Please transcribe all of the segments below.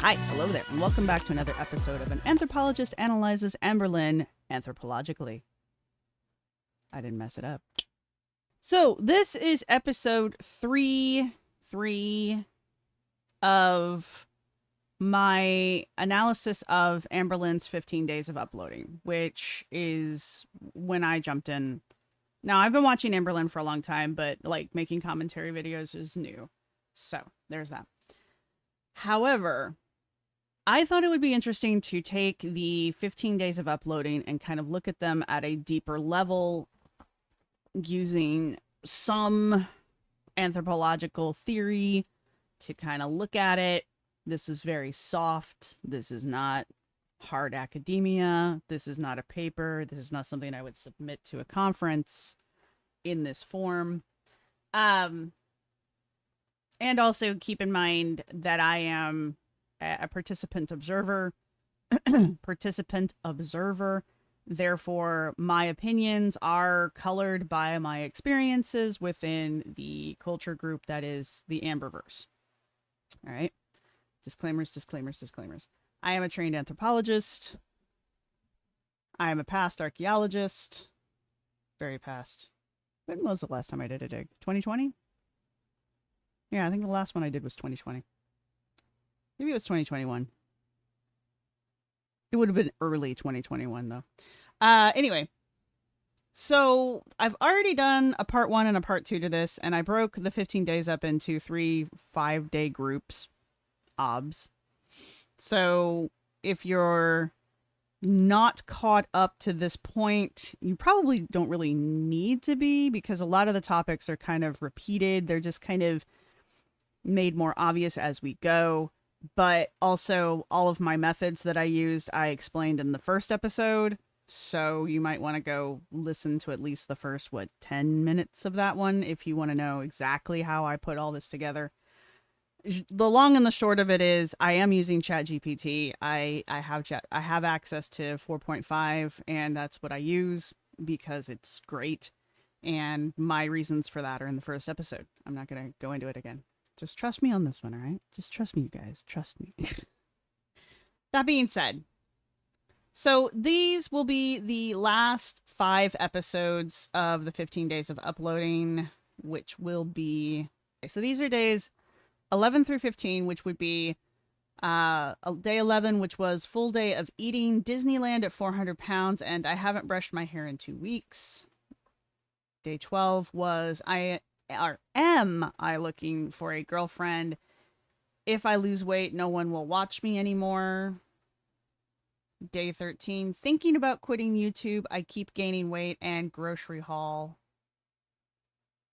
Hi, hello there, and welcome back to another episode of An Anthropologist Analyzes Amberlynn Anthropologically. I didn't mess it up. So, this is episode 3 of my analysis of Amberlynn's 15 days of uploading, which is when I jumped in. Now, I've been watching Amberlynn for a long time, but like making commentary videos is new. So, there's that. However, I thought it would be interesting to take the 15 days of uploading and kind of look at them at a deeper level using some anthropological theory to kind of look at it. This is very soft. This is not hard academia. This is not a paper. This is not something I would submit to a conference in this form. And also keep in mind that I am a participant observer. Therefore, my opinions are colored by my experiences within the culture group that is the Amberverse. All right. Disclaimers. I am a trained anthropologist. I am a past archaeologist. Very past. When was the last time I did a dig? 2020? Yeah, I think the last one I did was 2020. Maybe it was 2021. It would have been early 2021, though. Anyway, so I've already done a part 1 and a part 2 to this, and I broke the 15 days up into 3 5-day groups. So if you're not caught up to this point, you probably don't really need to be, because a lot of the topics are kind of repeated. They're just kind of made more obvious as we go. But also all of my methods that I used, I explained in the first episode. So you might want to go listen to at least the first, 10 minutes of that one if you want to know exactly how I put all this together. The long and the short of it is I am using ChatGPT. I have access to 4.5, and that's what I use because it's great. And my reasons for that are in the first episode. I'm not going to go into it again. Just trust me on this one, all right? Just trust me, you guys. Trust me. That being said, so these will be the last 5 episodes of the 15 days of uploading, which will be... So these are days 11 through 15, which would be day 11, which was full day of eating Disneyland at 400 pounds, and I haven't brushed my hair in 2 weeks. Day 12 was am I looking for a girlfriend? If I lose weight, no one will watch me anymore. Day 13, thinking about quitting YouTube. I keep gaining weight and grocery haul.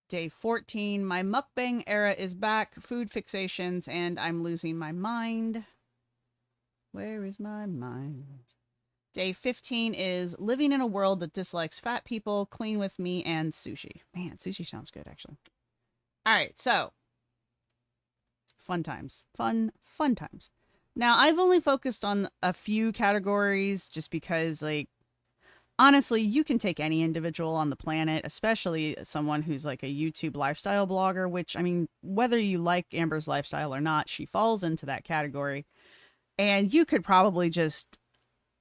Day 14, my mukbang era is back. Food fixations and I'm losing my mind. Where is my mind? Day 15 is living in a world that dislikes fat people, clean with me, and sushi. Man, sushi sounds good, actually. All right, so fun times. Fun times. Now, I've only focused on a few categories just because, like, honestly, you can take any individual on the planet, especially someone who's like a YouTube lifestyle blogger, which, I mean, whether you like Amber's lifestyle or not, she falls into that category. And you could probably just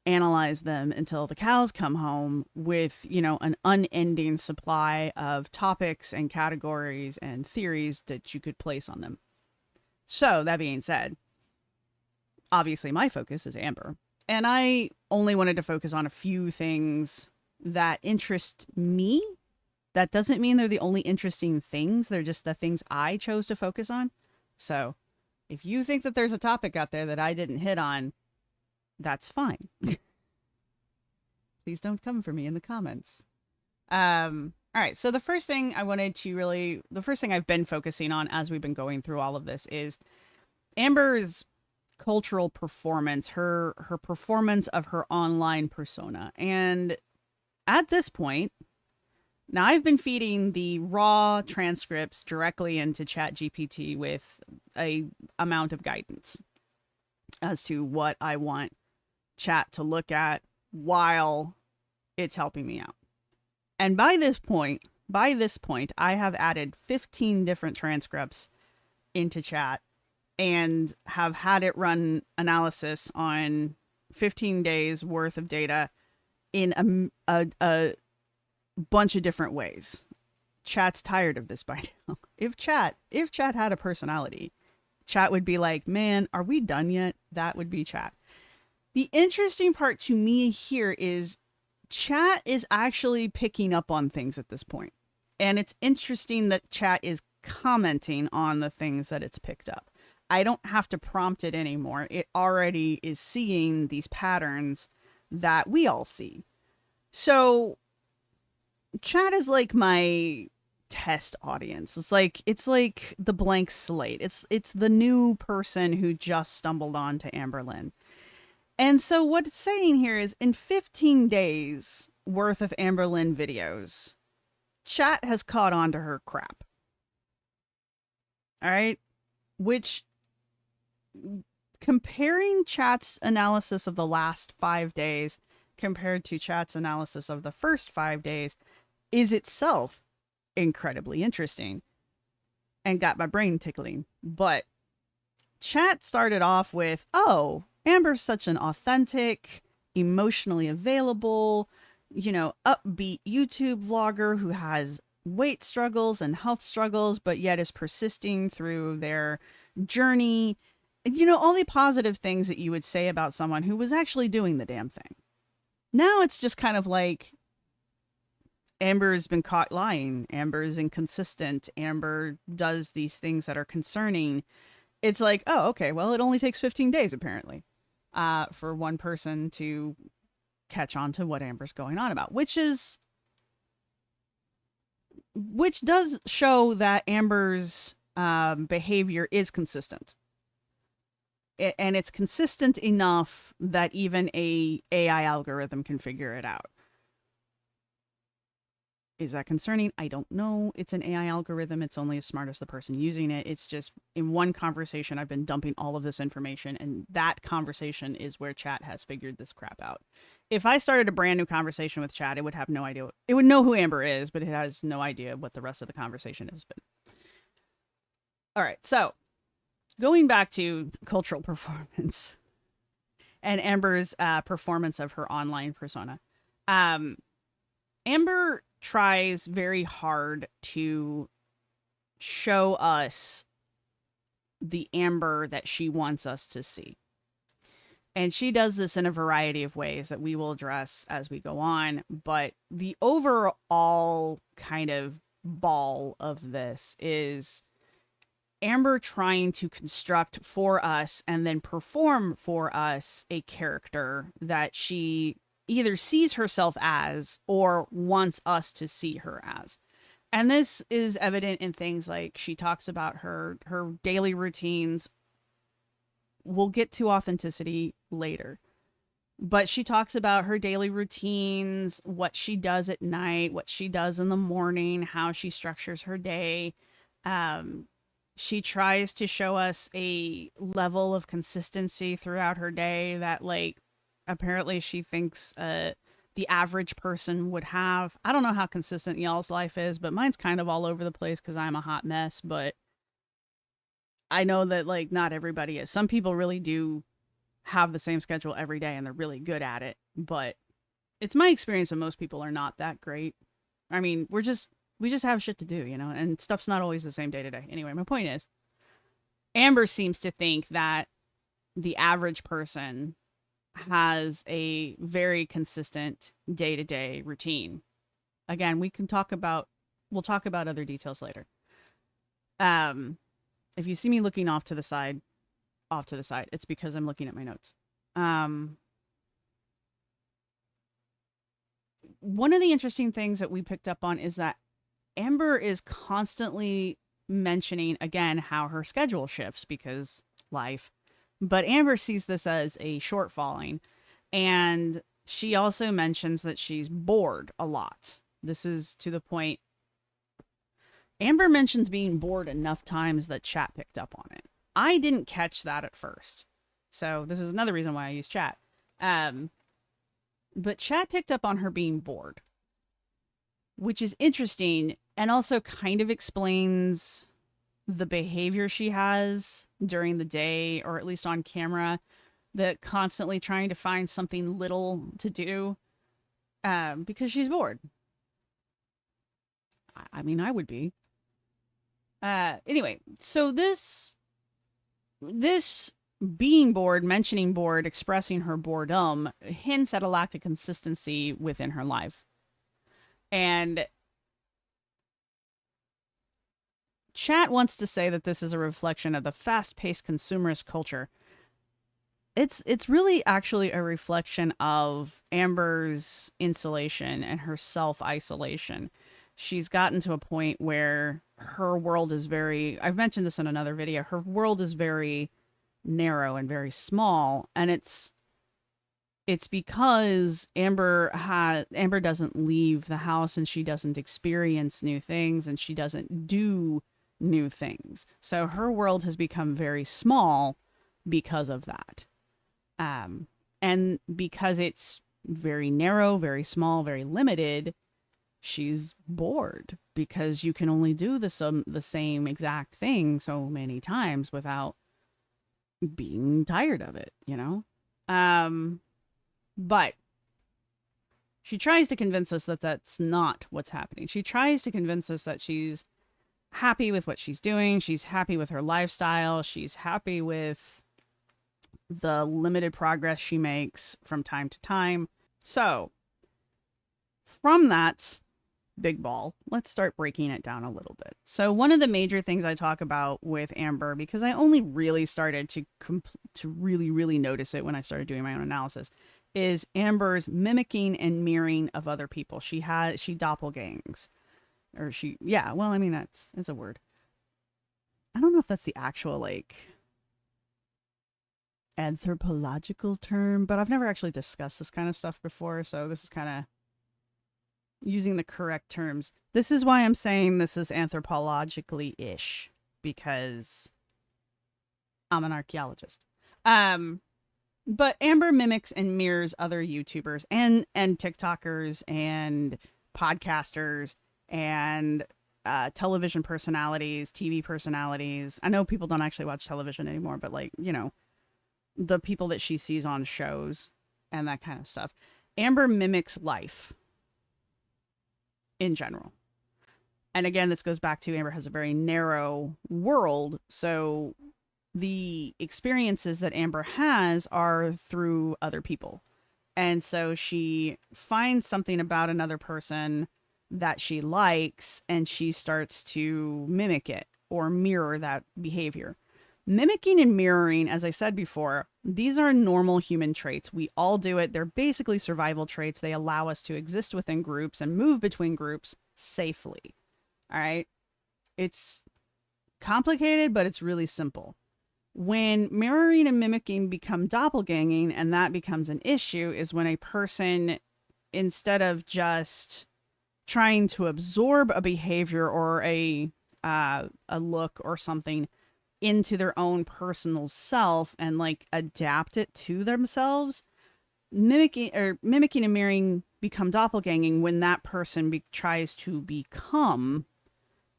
analyze them until the cows come home with, an unending supply of topics and categories and theories that you could place on them. So that being said, obviously my focus is Amber, and I only wanted to focus on a few things that interest me. That doesn't mean they're the only interesting things. They're just the things I chose to focus on. So if you think that there's a topic out there that I didn't hit on, that's fine. Please don't come for me in the comments. All right. So the first thing I've been focusing on as we've been going through all of this is Amber's cultural performance, her performance of her online persona. And at this point, now I've been feeding the raw transcripts directly into ChatGPT with a amount of guidance as to what I want chat to look at while it's helping me out. And by this point, I have added 15 different transcripts into chat and have had it run analysis on 15 days worth of data in a bunch of different ways. Chat's tired of this by now. If chat had a personality, chat would be like, man, are we done yet? That would be chat. The interesting part to me here is chat is actually picking up on things at this point. And it's interesting that chat is commenting on the things that it's picked up. I don't have to prompt it anymore. It already is seeing these patterns that we all see. So chat is like my test audience. It's like the blank slate. It's the new person who just stumbled onto Amberlynn. And so what it's saying here is in 15 days worth of Amberlynn videos, chat has caught on to her crap. All right? Which, comparing chat's analysis of the last 5 days compared to chat's analysis of the first 5 days is itself incredibly interesting and got my brain tickling. But chat started off with, oh, Amber's such an authentic, emotionally available, upbeat YouTube vlogger who has weight struggles and health struggles, but yet is persisting through their journey. All the positive things that you would say about someone who was actually doing the damn thing. Now it's just kind of like, Amber's been caught lying. Amber is inconsistent. Amber does these things that are concerning. It's like, oh, okay, well, it only takes 15 days, apparently, for one person to catch on to what Amber's going on about, which does show that Amber's behavior is consistent. And it's consistent enough that even a AI algorithm can figure it out. Is that concerning? I don't know. It's an AI algorithm. It's only as smart as the person using it. It's just, in one conversation, I've been dumping all of this information, and that conversation is where chat has figured this crap out. If I started a brand new conversation with chat, it would have no idea. It would know who Amber is, but it has no idea what the rest of the conversation has been. All right, so going back to cultural performance and Amber's performance of her online persona. Amber tries very hard to show us the Amber that she wants us to see. And she does this in a variety of ways that we will address as we go on. But the overall kind of ball of this is Amber trying to construct for us and then perform for us a character that she either sees herself as or wants us to see her as. And this is evident in things like she talks about her daily routines. We'll get to authenticity later. But she talks about her daily routines, what she does at night, what she does in the morning, how she structures her day. She tries to show us a level of consistency throughout her day that, like, apparently she thinks the average person would have. I don't know how consistent y'all's life is, but mine's kind of all over the place because I'm a hot mess. But I know that, like, not everybody is. Some people really do have the same schedule every day and they're really good at it. But it's my experience that most people are not that great. I mean, we just have shit to do, and stuff's not always the same day to day. Anyway, my point is, Amber seems to think that the average person has a very consistent day-to-day routine. Again, we'll talk about other details later. If you see me looking off to the side, it's because I'm looking at my notes. One of the interesting things that we picked up on is that Amber is constantly mentioning, again, how her schedule shifts because life. But Amber sees this as a shortfalling. And she also mentions that she's bored a lot. This is to the point. Amber mentions being bored enough times that chat picked up on it. I didn't catch that at first. So this is another reason why I use chat. But chat picked up on her being bored, which is interesting and also kind of explains the behavior she has during the day, or at least on camera, that constantly trying to find something little to do because she's bored. I mean, I would be. Anyway, so this being bored, mentioning bored, expressing her boredom hints at a lack of consistency within her life. And chat wants to say that this is a reflection of the fast-paced consumerist culture. It's really actually a reflection of Amber's insulation and her self-isolation. She's gotten to a point where her world is very, I've mentioned this in another video, her world is very narrow and very small, and it's because Amber doesn't leave the house, and she doesn't experience new things, and she doesn't do new things. So her world has become very small because of that. And because it's very narrow, very small, very limited, she's bored because you can only do the same exact thing so many times without being tired of it, you know? But she tries to convince us that that's not what's happening. She tries to convince us that she's happy with what she's doing. She's happy with her lifestyle. She's happy with the limited progress she makes from time to time. So, from that big ball, let's start breaking it down a little bit. So, one of the major things I talk about with Amber, because I only really started to really notice it when I started doing my own analysis, is Amber's mimicking and mirroring of other people. She doppelgangs. Or well, I mean, that's a word. I don't know if that's the actual, like, anthropological term, but I've never actually discussed this kind of stuff before, so this is kind of using the correct terms. This is why I'm saying this is anthropologically-ish, because I'm an archaeologist. But Amber mimics and mirrors other YouTubers and TikTokers and podcasters and television personalities, TV personalities. I know people don't actually watch television anymore, but, like, you know, the people that she sees on shows and that kind of stuff. Amber mimics life in general. And again, this goes back to Amber has a very narrow world. So the experiences that Amber has are through other people. And so she finds something about another person that she likes, and she starts to mimic it or mirror that behavior. Mimicking and mirroring, as I said before, these are normal human traits. We all do it. They're basically survival traits. They allow us to exist within groups and move between groups safely. All right? It's complicated, but it's really simple. When mirroring and mimicking become doppelganging, and that becomes an issue, is when a person, instead of just trying to absorb a behavior or a look or something into their own personal self and, like, adapt it to themselves, mimicking and mirroring become doppelganging when that person tries to become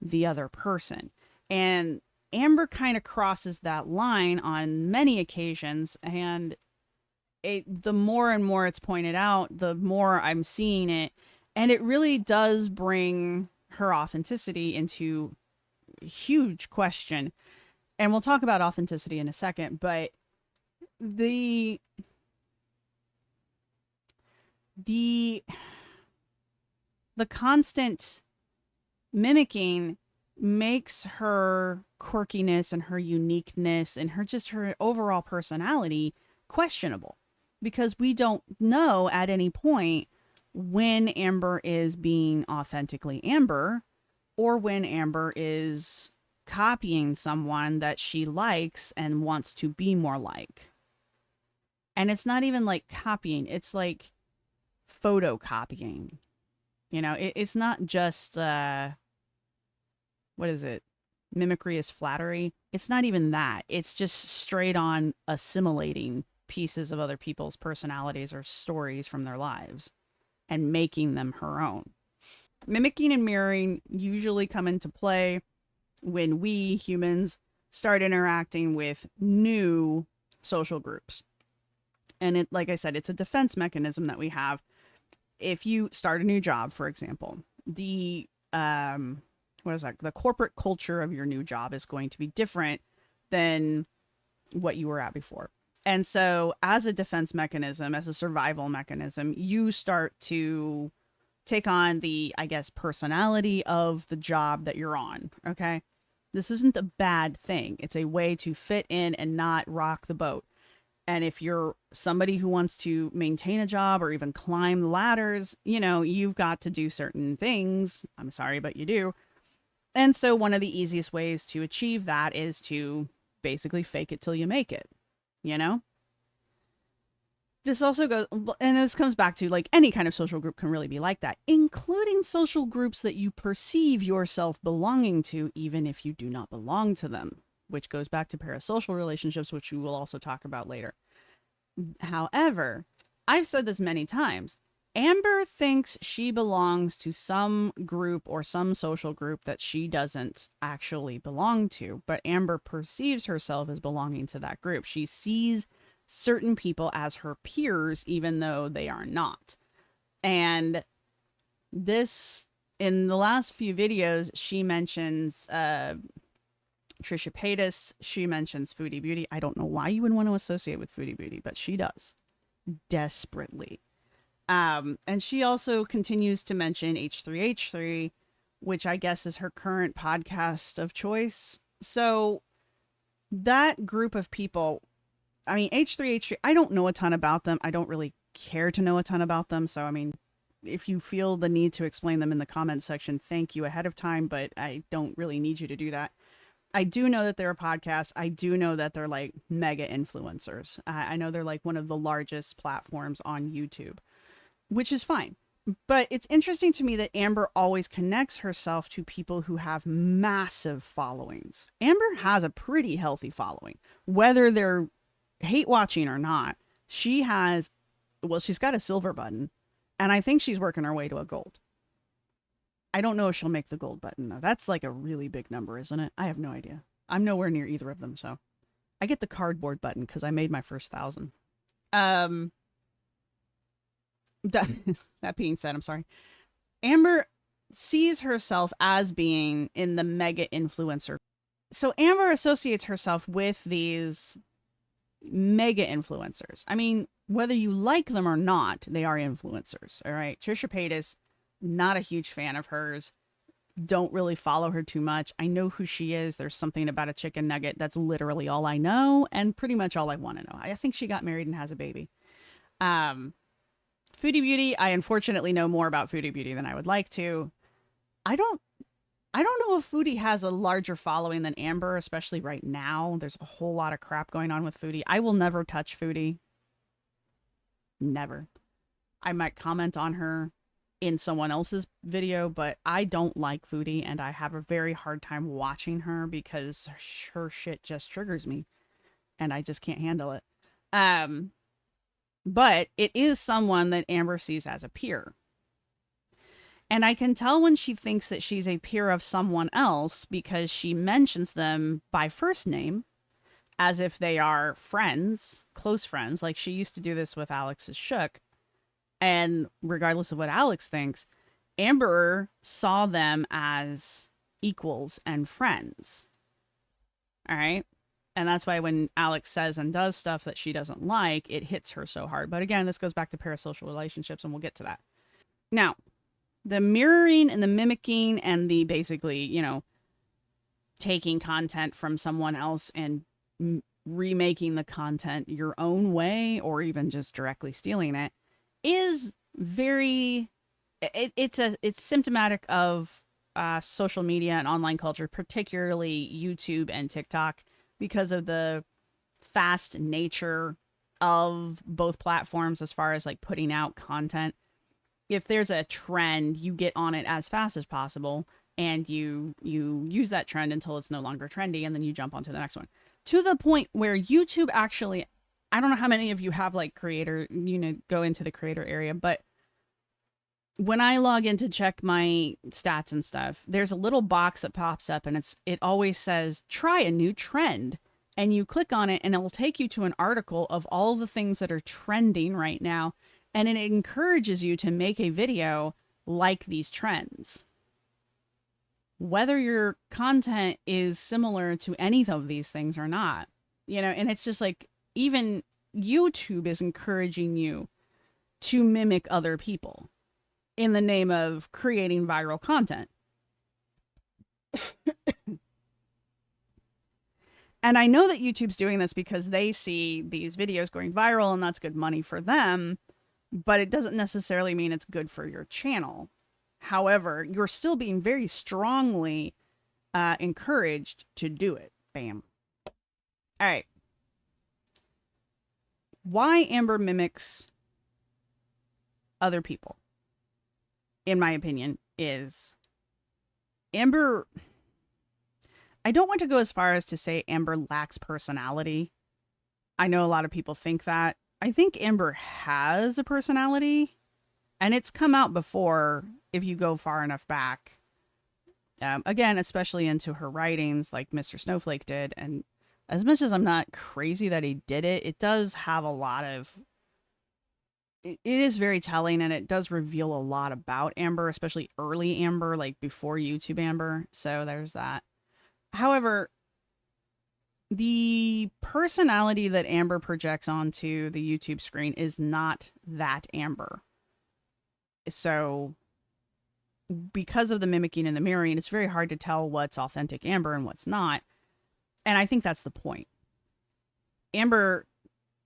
the other person. And Amber kind of crosses that line on many occasions, and the more and more it's pointed out, the more I'm seeing it, and it really does bring her authenticity into huge question. And we'll talk about authenticity in a second, but the constant mimicking makes her quirkiness and her uniqueness and her overall personality questionable, because we don't know at any point when Amber is being authentically Amber or when Amber is copying someone that she likes and wants to be more like. And it's not even like copying, it's like photocopying. You know, it's not just what is it? Mimicry is flattery. It's not even that. It's just straight on assimilating pieces of other people's personalities or stories from their lives and making them her own. Mimicking and mirroring usually come into play when we humans start interacting with new social groups. And it, like I said, it's a defense mechanism that we have. If you start a new job, for example, the what is that? The corporate culture of your new job is going to be different than what you were at before. And so, as a defense mechanism, as a survival mechanism, you start to take on the, I guess, personality of the job that you're on. Okay. This isn't a bad thing. It's a way to fit in and not rock the boat. And if you're somebody who wants to maintain a job or even climb the ladders, you know, you've got to do certain things. I'm sorry, but you do. And so one of the easiest ways to achieve that is to basically fake it till you make it, you know? This also goes, and this comes back to like any kind of social group can really be like that, including social groups that you perceive yourself belonging to, even if you do not belong to them, which goes back to parasocial relationships, which we will also talk about later. However, I've said this many times. Amber thinks she belongs to some group or some social group that she doesn't actually belong to, but Amber perceives herself as belonging to that group. She sees certain people as her peers, even though they are not. And this, in the last few videos, she mentions Trisha Paytas. She mentions Foodie Beauty. I don't know why you would want to associate with Foodie Beauty, but she does desperately. And she also continues to mention H3H3, which I guess is her current podcast of choice. So that group of people, I mean, H3H3, I don't know a ton about them. I don't really care to know a ton about them. So, I mean, if you feel the need to explain them in the comments section, thank you ahead of time, but I don't really need you to do that. I do know that they're a podcast. I do know that they're like mega influencers. I know they're like one of the largest platforms on YouTube, which is fine. But it's interesting to me that Amber always connects herself to people who have massive followings. Amber has a pretty healthy following, whether they're hate watching or not. She has, well, she's got a silver button, and I think she's working her way to a gold. I don't know if she'll make the gold button, though. That's like a really big number, isn't it? I have no idea. I'm nowhere near either of them, so I get the cardboard button because I made my first 1,000. That being said, I'm sorry. Amber sees herself as being in the mega influencer. So Amber associates herself with these mega influencers. I mean, whether you like them or not, they are influencers. All right. Trisha Paytas, not a huge fan of hers. Don't really follow her too much. I know who she is. There's something about a chicken nugget. That's literally all I know and pretty much all I want to know. I think she got married and has a baby. Foodie Beauty, I unfortunately know more about Foodie Beauty than I would like to. I don't know if Foodie has a larger following than Amber, especially right now. There's a whole lot of crap going on with Foodie. I will never touch Foodie. Never. I might comment on her in someone else's video, but I don't like Foodie, and I have a very hard time watching her because her shit just triggers me, and I just can't handle it. But it is someone that Amber sees as a peer. And I can tell when she thinks that she's a peer of someone else because she mentions them by first name as if they are friends, close friends. Like she used to do this with Alex's Shook. And regardless of what Alex thinks, Amber saw them as equals and friends. All right. And that's why when Alex says and does stuff that she doesn't like, it hits her so hard. But again, this goes back to parasocial relationships, and we'll get to that. Now, the mirroring and the mimicking and the basically, you know, taking content from someone else and remaking the content your own way, or even just directly stealing it, is very, it's symptomatic of social media and online culture, particularly YouTube and TikTok, because of the fast nature of both platforms as far as like putting out content. If there's a trend, you get on it as fast as possible and you use that trend until it's no longer trendy, and then you jump onto the next one. To the point where YouTube actually, I don't know how many of you have like creator, you know, go into the creator area, but when I log in to check my stats and stuff, there's a little box that pops up and it always says try a new trend. And you click on it and it will take you to an article of all the things that are trending right now. And it encourages you to make a video like these trends. Whether your content is similar to any of these things or not, and it's just like, even YouTube is encouraging you to mimic other people in the name of creating viral content. And I know that YouTube's doing this because they see these videos going viral and that's good money for them, but it doesn't necessarily mean it's good for your channel. However, you're still being very strongly encouraged to do it. Bam. All right. Why Amber mimics other people, in my opinion, is Amber... I don't want to go as far as to say Amber lacks personality. I know a lot of people think that. I think Amber has a personality, and it's come out before if you go far enough back. Again, especially into her writings like Mr. Snowflake did. And as much as I'm not crazy that he did it, it does have a lot of... It is very telling, and it does reveal a lot about Amber, especially early Amber, like before YouTube Amber. So there's that. However, the personality that Amber projects onto the YouTube screen is not that Amber. So because of the mimicking and the mirroring, it's very hard to tell what's authentic Amber and what's not. And I think that's the point. Amber,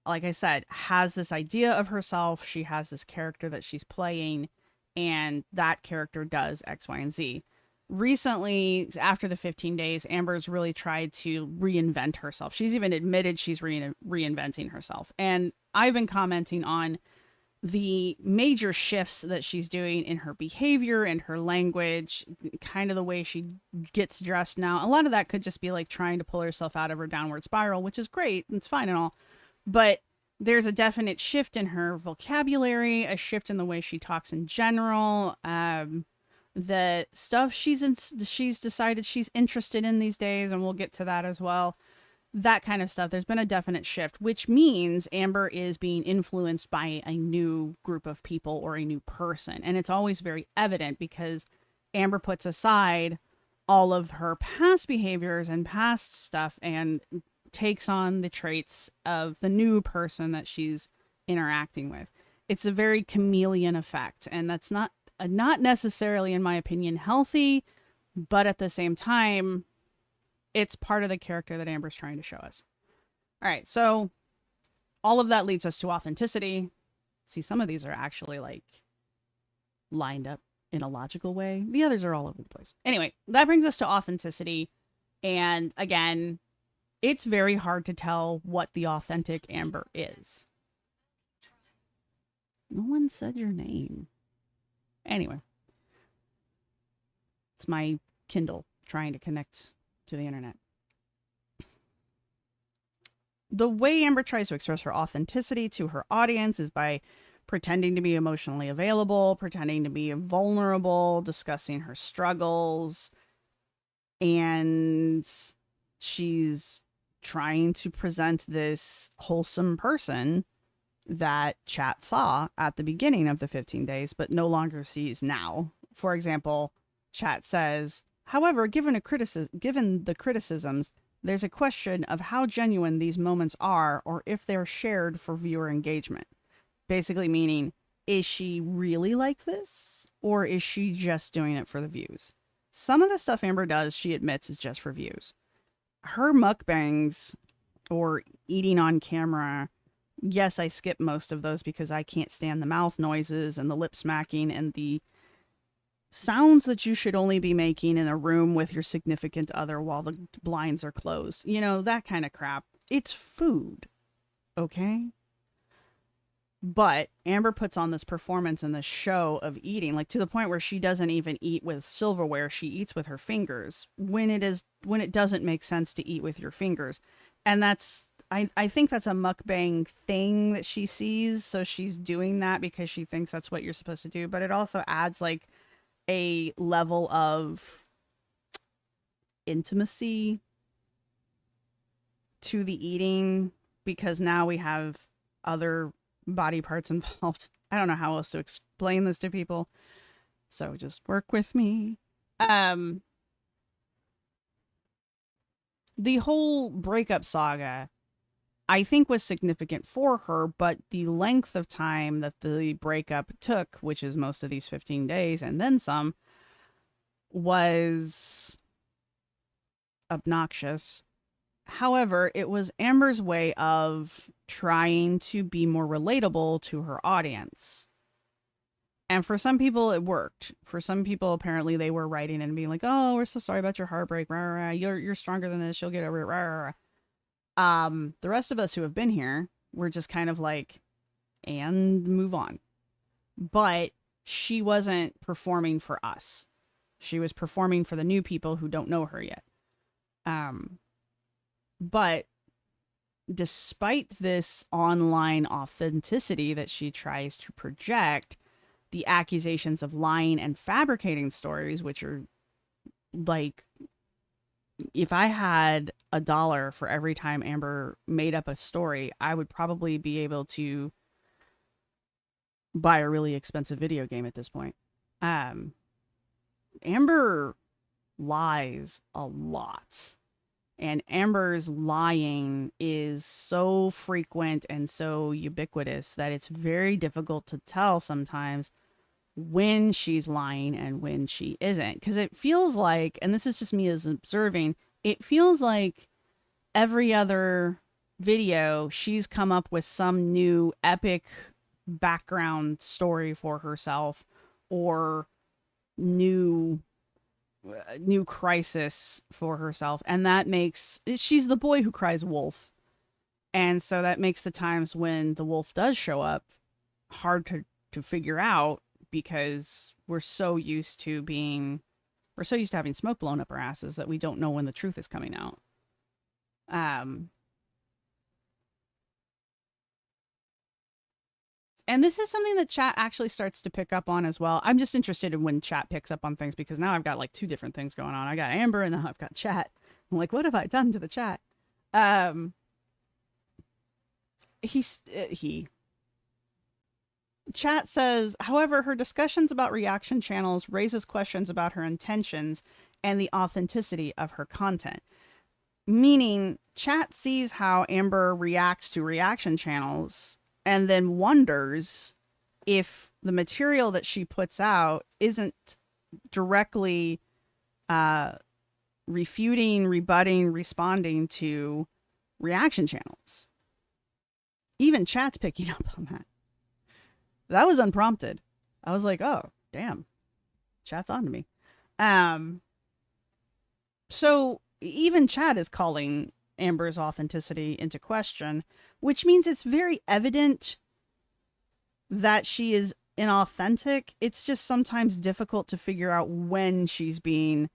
like I said, has this idea of herself. She has this character that she's playing, and that character does X, Y, and Z. Recently, after the 15 days, Amber's really tried to reinvent herself. She's even admitted she's reinventing herself. And I've been commenting on the major shifts that she's doing in her behavior and her language, kind of the way she gets dressed now. A lot of that could just be like trying to pull herself out of her downward spiral, which is great. It's fine and all. But there's a definite shift in her vocabulary, a shift in the way she talks in general. The stuff she's decided she's interested in these days, and we'll get to that as well. That kind of stuff. There's been a definite shift, which means Amber is being influenced by a new group of people or a new person. And it's always very evident because Amber puts aside all of her past behaviors and past stuff and takes on the traits of the new person that she's interacting with. It's a very chameleon effect, and that's not necessarily, in my opinion, healthy, but at the same time, it's part of the character that Amber's trying to show us. All right, so all of that leads us to authenticity. See, some of these are actually like lined up in a logical way. The others are all over the place. Anyway, that brings us to authenticity. And again, it's very hard to tell what the authentic Amber is. No one said your name. Anyway, it's my Kindle trying to connect to the internet. The way Amber tries to express her authenticity to her audience is by pretending to be emotionally available, pretending to be vulnerable, discussing her struggles, and she's trying to present this wholesome person that chat saw at the beginning of the 15 days, but no longer sees now. For example, chat says, however, given the criticisms, there's a question of how genuine these moments are or if they're shared for viewer engagement. Basically meaning, is she really like this? Or is she just doing it for the views? Some of the stuff Amber does, she admits, is just for views. Her mukbangs or eating on camera, yes, I skip most of those because I can't stand the mouth noises and the lip smacking and the sounds that you should only be making in a room with your significant other while the blinds are closed. You know, that kind of crap. It's food. Okay? But Amber puts on this performance and this show of eating, like to the point where she doesn't even eat with silverware. She eats with her fingers when it doesn't make sense to eat with your fingers. And that's I think that's a mukbang thing that she sees. So she's doing that because she thinks that's what you're supposed to do. But it also adds like a level of intimacy to the eating because now we have other body parts involved. I don't know how else to explain this to people. So just work with me. Um, the whole breakup saga, I think, was significant for her, but the length of time that the breakup took, which is most of these 15 days and then some, was obnoxious. However, it was Amber's way of trying to be more relatable to her audience. And for some people, it worked. For some people, apparently, they were writing and being like, "Oh, we're so sorry about your heartbreak. Rah, rah, rah. You're stronger than this. You'll get over it." Rah, rah, rah. The rest of us who have been here, we're just kind of like, and move on. But she wasn't performing for us. She was performing for the new people who don't know her yet. But despite this online authenticity that she tries to project, the accusations of lying and fabricating stories, which are like, if I had $1 for every time Amber made up a story, I would probably be able to buy a really expensive video game at this point. Amber lies a lot. And Amber's lying is so frequent and so ubiquitous that it's very difficult to tell sometimes when she's lying and when she isn't. Because it feels like, and this is just me as observing, it feels like every other video she's come up with some new epic background story for herself or new crisis for herself, and that makes, she's the boy who cries wolf, and so that makes the times when the wolf does show up hard to figure out because we're so used to having smoke blown up our asses that we don't know when the truth is coming out. And this is something that chat actually starts to pick up on as well. I'm just interested in when chat picks up on things because now I've got like two different things going on. I got Amber and now I've got chat. I'm like, what have I done to the chat? Chat says, however, her discussions about reaction channels raises questions about her intentions and the authenticity of her content. Meaning, chat sees how Amber reacts to reaction channels and then wonders if the material that she puts out isn't directly refuting, rebutting, responding to reaction channels. Even chat's picking up on that. That was unprompted. I was like, oh, damn. Chat's on to me. So even chat is calling Amber's authenticity into question, which means it's very evident that she is inauthentic. It's just sometimes difficult to figure out when she's being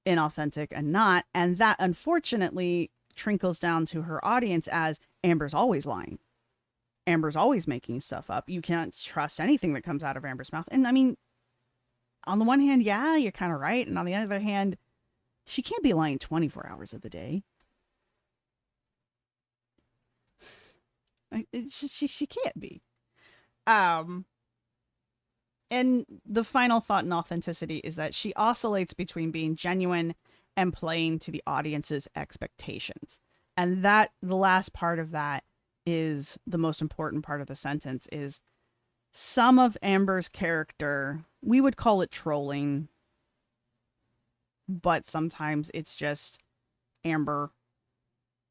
inauthentic and not. And that unfortunately trickles down to her audience as Amber's always lying. Amber's always making stuff up. You can't trust anything that comes out of Amber's mouth. And I mean, on the one hand, yeah, you're kind of right. And on the other hand, she can't be lying 24 hours of the day. She can't be. And the final thought in authenticity is that she oscillates between being genuine and playing to the audience's expectations. And that the last part of that is the most important part of the sentence is some of Amber's character, we would call it trolling, but sometimes it's just Amber.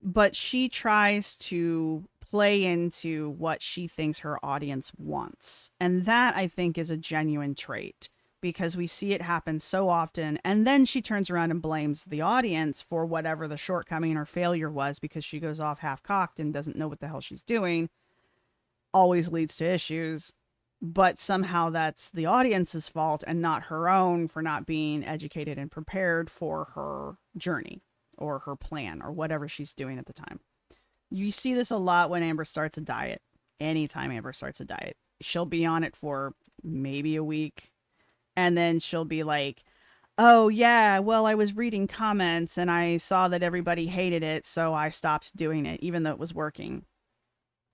But she tries to play into what she thinks her audience wants. And that, I think, is a genuine trait because we see it happen so often. And then she turns around and blames the audience for whatever the shortcoming or failure was because she goes off half-cocked and doesn't know what the hell she's doing. Always leads to issues. But somehow that's the audience's fault and not her own for not being educated and prepared for her journey or her plan or whatever she's doing at the time. You see this a lot when Amber starts a diet. Anytime Amber starts a diet, she'll be on it for maybe a week. And then she'll be like, oh, yeah, well, I was reading comments and I saw that everybody hated it. So I stopped doing it, even though it was working.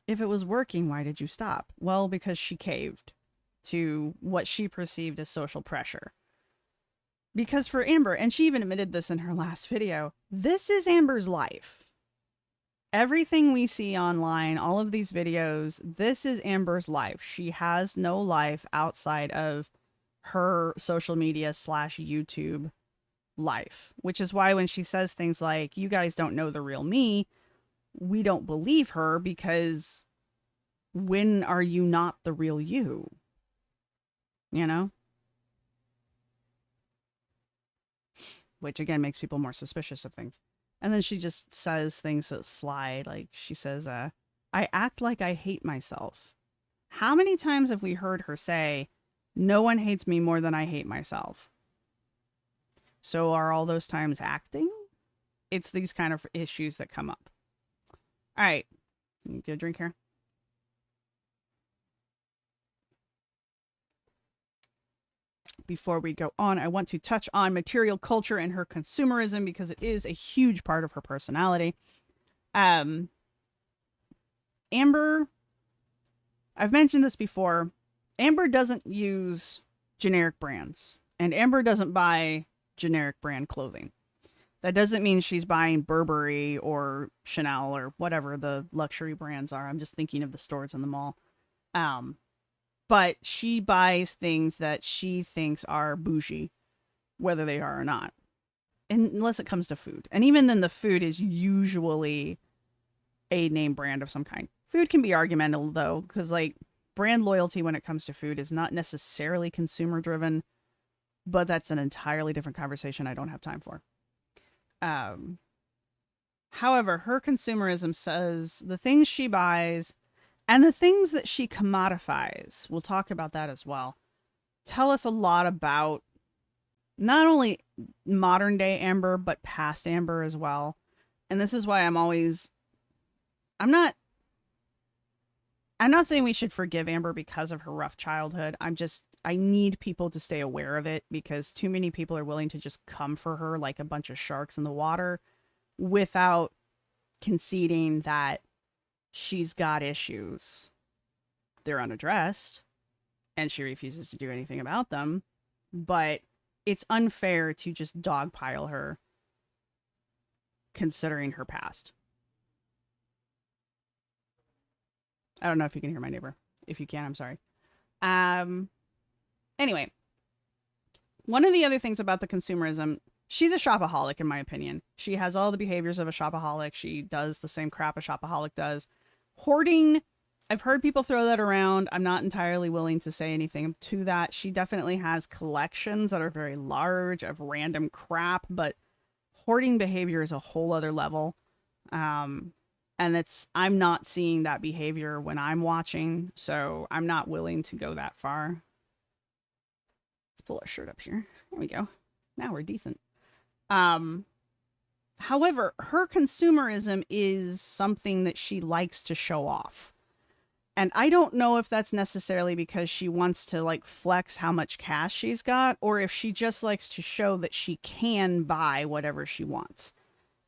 If it was working, why did you stop? Well, because she caved to what she perceived as social pressure. Because for Amber, and she even admitted this in her last video, this is Amber's life. Everything we see online, all of these videos, this is Amber's life. She has no life outside of her social media / YouTube life, which is why when she says things like, you guys don't know the real me, we don't believe her, because when are you not the real you? You know? Which again makes people more suspicious of things. And then she just says things that slide. Like she says, I act like I hate myself. How many times have we heard her say, no one hates me more than I hate myself? So are all those times acting? It's these kind of issues that come up. All right. Get a drink here. Before we go on, I want to touch on material culture and her consumerism, because it is a huge part of her personality. Amber, I've mentioned this before. Amber doesn't use generic brands, and Amber doesn't buy generic brand clothing. That doesn't mean she's buying Burberry or Chanel or whatever the luxury brands are. I'm just thinking of the stores in the mall. But she buys things that she thinks are bougie, whether they are or not. Unless it comes to food. And even then, the food is usually a name brand of some kind. Food can be argumentative, though, because like brand loyalty when it comes to food is not necessarily consumer driven, but that's an entirely different conversation I don't have time for. However, her consumerism says the things she buys and the things that she commodifies, we'll talk about that as well, tell us a lot about not only modern day Amber, but past Amber as well. And this is why I'm not saying we should forgive Amber because of her rough childhood. I need people to stay aware of it, because too many people are willing to just come for her like a bunch of sharks in the water without conceding that she's got issues. They're unaddressed and she refuses to do anything about them, but it's unfair to just dogpile her considering her past. I don't know if you can hear my neighbor. If you can, I'm sorry. Anyway, one of the other things about the consumerism, she's a shopaholic in my opinion. She has all the behaviors of a shopaholic. She does the same crap a shopaholic does. Hoarding, I've heard people throw that around. I'm not entirely willing to say anything to that. She definitely has collections that are very large of random crap, but hoarding behavior is a whole other level. And I'm not seeing that behavior when I'm watching, so I'm not willing to go that far. Let's pull our shirt up here. There we go. Now we're decent. However, her consumerism is something that she likes to show off. And I don't know if that's necessarily because she wants to like flex how much cash she's got, or if she just likes to show that she can buy whatever she wants.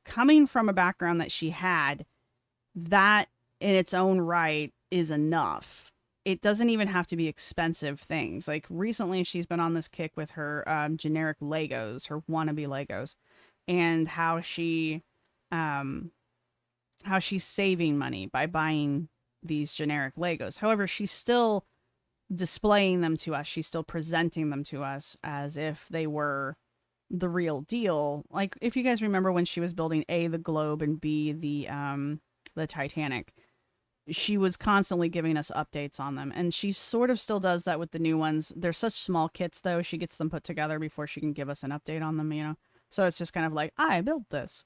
Coming from a background that she had, that in its own right is enough. It doesn't even have to be expensive things. Like recently she's been on this kick with her generic Legos, her wannabe Legos, and how she's saving money by buying these generic Legos. However, she's still displaying them to us. She's still presenting them to us as if they were the real deal. Like if you guys remember when she was building A, the globe, and B, the Titanic, she was constantly giving us updates on them. And she sort of still does that with the new ones. They're such small kits though. She gets them put together before she can give us an update on them, you know? So it's just kind of like, I built this.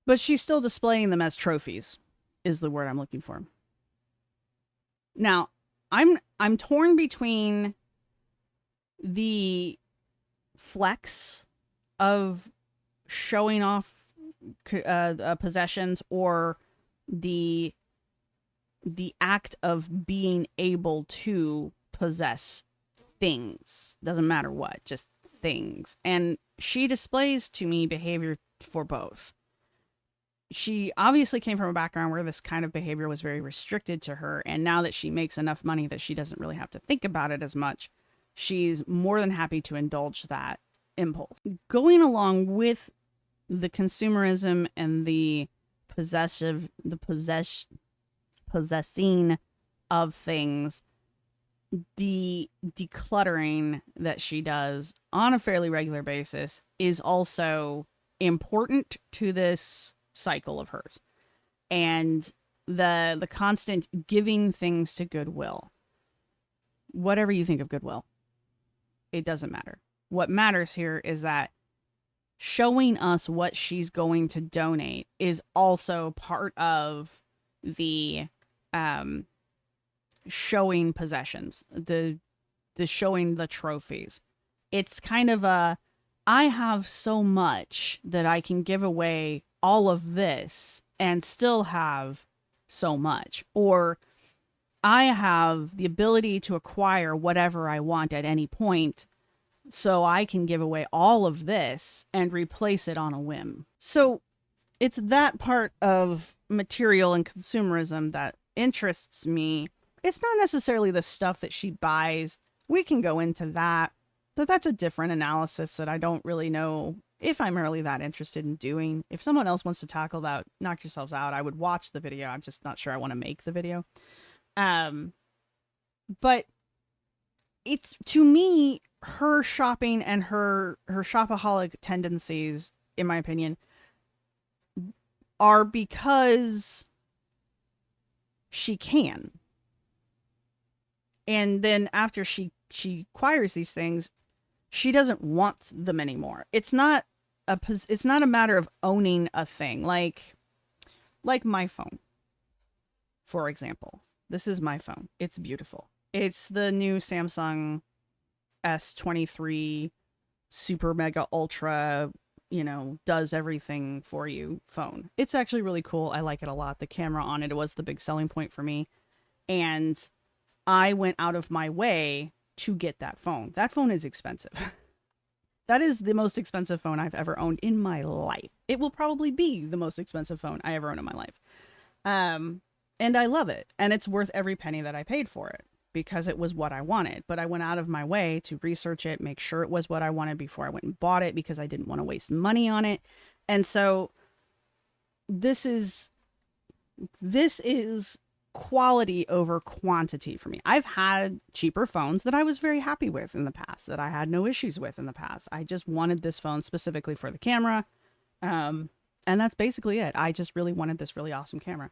But she's still displaying them as trophies, is the word I'm looking for. Now, I'm torn between the flex of showing off possessions or the act of being able to possess things. Doesn't matter what, just things. And she displays to me behavior for both. She obviously came from a background where this kind of behavior was very restricted to her. And now that she makes enough money that she doesn't really have to think about it as much, she's more than happy to indulge that impulse. Going along with the consumerism and the possessing of things, the decluttering that she does on a fairly regular basis is also important to this cycle of hers. And the constant giving things to Goodwill. Whatever you think of Goodwill, it doesn't matter. What matters here is that showing us what she's going to donate is also part of the showing possessions, the showing the trophies. It's kind of a, I have so much that I can give away all of this and still have so much. Or I have the ability to acquire whatever I want at any point, so I can give away all of this and replace it on a whim. So it's that part of material and consumerism that interests me. It's not necessarily the stuff that she buys. We can go into that, but that's a different analysis that I don't really know if I'm really that interested in doing. If someone else wants to tackle that, knock yourselves out. I would watch the video. I'm just not sure I want to make the video. But it's, to me, her shopping and her shopaholic tendencies, in my opinion, are because she can. And then after she acquires these things, she doesn't want them anymore. It's not a matter of owning a thing. Like my phone, for example. This is my phone. It's beautiful. It's the new Samsung S23 super mega ultra, does everything for you phone. It's actually really cool. I like it a lot. The camera on it was the big selling point for me. And I went out of my way to get that phone. That phone is expensive. That is the most expensive phone I've ever owned in my life. It will probably be the most expensive phone I ever owned in my life. And I love it. And it's worth every penny that I paid for it because it was what I wanted. But I went out of my way to research it, make sure it was what I wanted before I went and bought it because I didn't want to waste money on it. And so this is quality over quantity for me. I've had cheaper phones that I was very happy with in the past, that I had no issues with in the past. I just wanted this phone specifically for the camera. And that's basically it. I just really wanted this really awesome camera.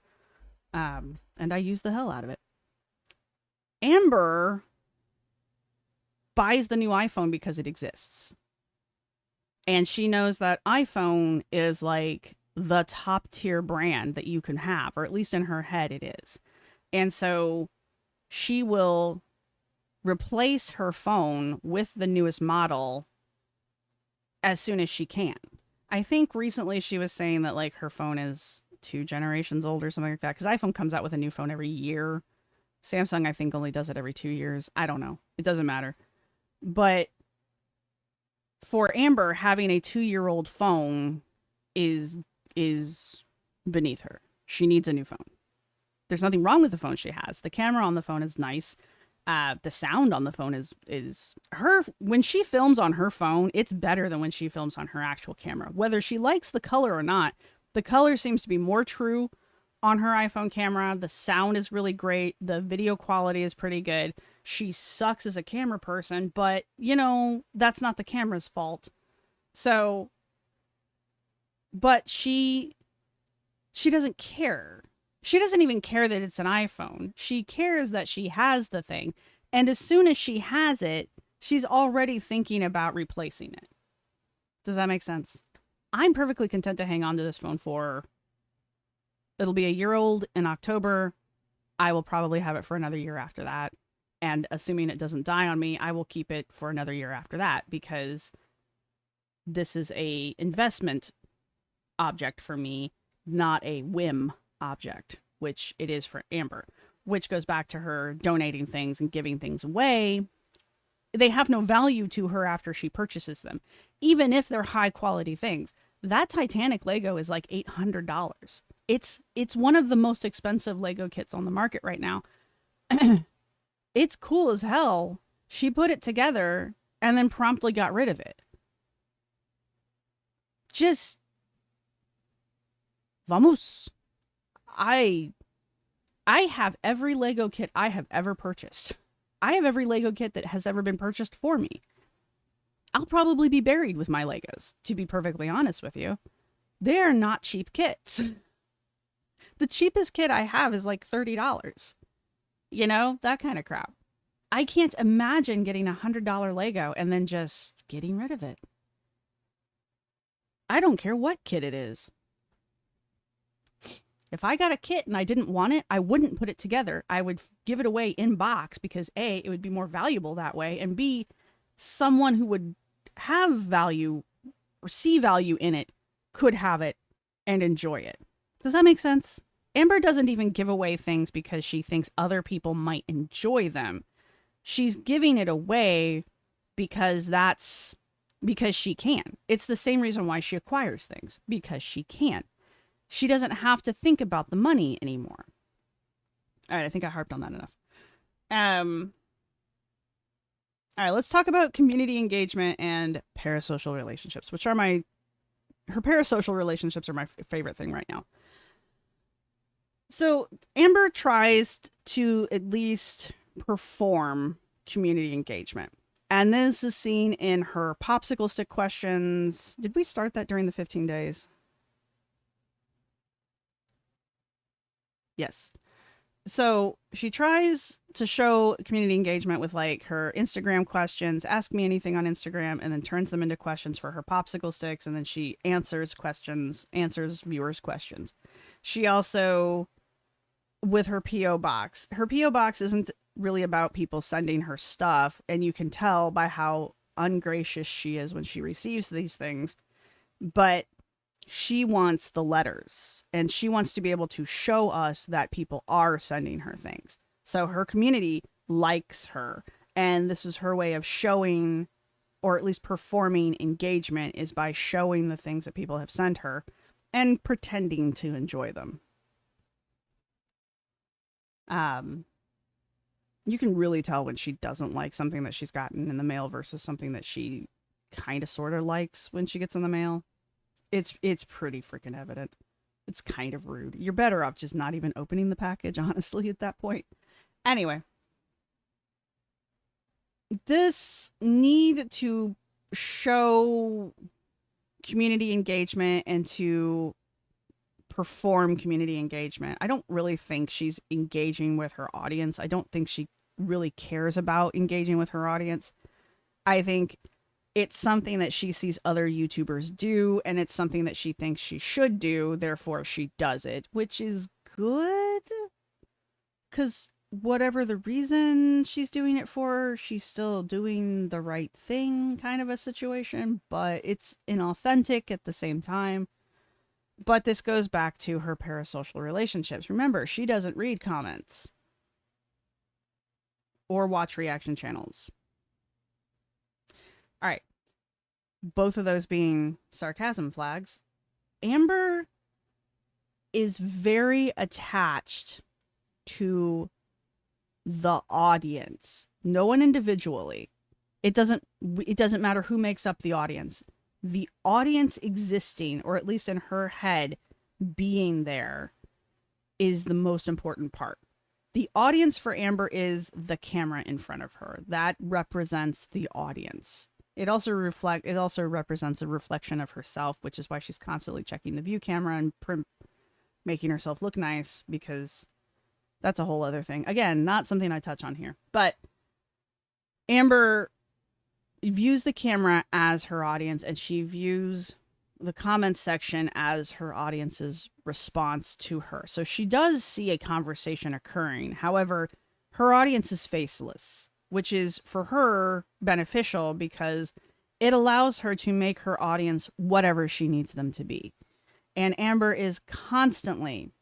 And I used the hell out of it. Amber buys the new iPhone because it exists. And she knows that iPhone is like the top tier brand that you can have, or at least in her head it is. And so she will replace her phone with the newest model as soon as she can. I think recently she was saying that like her phone is 2 generations old or something like that, because iPhone comes out with a new phone every year. Samsung, I think, only does it every 2 years. I don't know. It doesn't matter. But for Amber, having a 2-year-old phone is beneath her. She needs a new phone. There's nothing wrong with the phone she has. The camera on the phone is nice. The sound on the phone is her. When she films on her phone, it's better than when she films on her actual camera. Whether she likes the color or not, the color seems to be more true on her iPhone camera. The sound is really great. The video quality is pretty good. She sucks as a camera person, but that's not the camera's fault. So, but she doesn't care. She doesn't even care that it's an iPhone. She cares that she has the thing. And as soon as she has it, she's already thinking about replacing it. Does that make sense? I'm perfectly content to hang on to this phone for, it'll be a year old in October. I will probably have it for another year after that. And assuming it doesn't die on me, I will keep it for another year after that, because this is a investment object for me, not a whim object, which it is for Amber, which goes back to her donating things and giving things away. They have no value to her after she purchases them, even if they're high quality things. That Titanic Lego is like $800. It's one of the most expensive Lego kits on the market right now. It's cool as hell. She put it together and then promptly got rid of it. Just vamos. I have every Lego kit I have ever purchased. I have every Lego kit that has ever been purchased for me. I'll probably be buried with my Legos, to be perfectly honest with you. They are not cheap kits. The cheapest kit I have is like $30. You know, that kind of crap. I can't imagine getting $100 Lego and then just getting rid of it. I don't care what kit it is. If I got a kit and I didn't want it, I wouldn't put it together. I would give it away in box because A, it would be more valuable that way, and B, someone who would have value or see value in it could have it and enjoy it. Does that make sense? Amber doesn't even give away things because she thinks other people might enjoy them. She's giving it away because she can. It's the same reason why she acquires things, because she can. She doesn't have to think about the money anymore. All right, I think I harped on that enough. All right, let's talk about community engagement and parasocial relationships, which are her parasocial relationships are my favorite thing right now. So Amber tries to at least perform community engagement. And this is seen in her popsicle stick questions. Did we start that during the 15 days? Yes. So she tries to show community engagement with like her Instagram questions, ask me anything on Instagram, and then turns them into questions for her popsicle sticks. And then she answers viewers' questions. She also, with her P.O. box isn't really about people sending her stuff. And you can tell by how ungracious she is when she receives these things. But she wants the letters and she wants to be able to show us that people are sending her things. So her community likes her. And this is her way of showing, or at least performing engagement, is by showing the things that people have sent her and pretending to enjoy them. You can really tell when she doesn't like something that she's gotten in the mail versus something that she kind of sort of likes when she gets in the mail. It's pretty freaking evident. It's kind of rude. You're better off just not even opening the package, honestly, at that point. Anyway, this need to show community engagement and to perform community engagement, I don't really think she's engaging with her audience. I don't think she really cares about engaging with her audience. I think it's something that she sees other YouTubers do, and it's something that she thinks she should do, therefore she does it, which is good. Because whatever the reason she's doing it for, she's still doing the right thing kind of a situation, but it's inauthentic at the same time. But this goes back to her parasocial relationships. Remember, she doesn't read comments or watch reaction channels. All right. Both of those being sarcasm flags. Amber is very attached to the audience. No one individually. It doesn't matter who makes up the audience. The audience existing, or at least in her head being there, is the most important part. The audience for Amber is the camera in front of her. That represents the audience. It also represents a reflection of herself, which is why she's constantly checking the view camera and making herself look nice, because that's a whole other thing. Again, not something I touch on here. But Amber views the camera as her audience, and she views the comments section as her audience's response to her. So she does see a conversation occurring. However, her audience is faceless, which is for her beneficial because it allows her to make her audience whatever she needs them to be. And Amber is constantly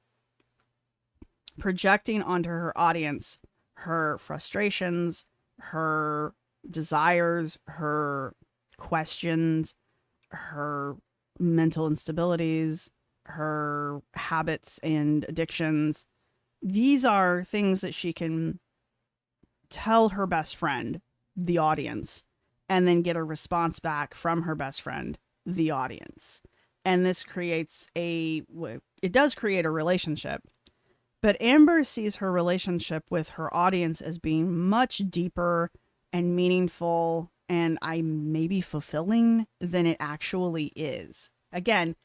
projecting onto her audience her frustrations, her desires, her questions, her mental instabilities, her habits and addictions. These are things that she can tell her best friend, the audience, and then get a response back from her best friend, the audience. And this creates it does create a relationship. But Amber sees her relationship with her audience as being much deeper and meaningful and maybe fulfilling than it actually is. Again,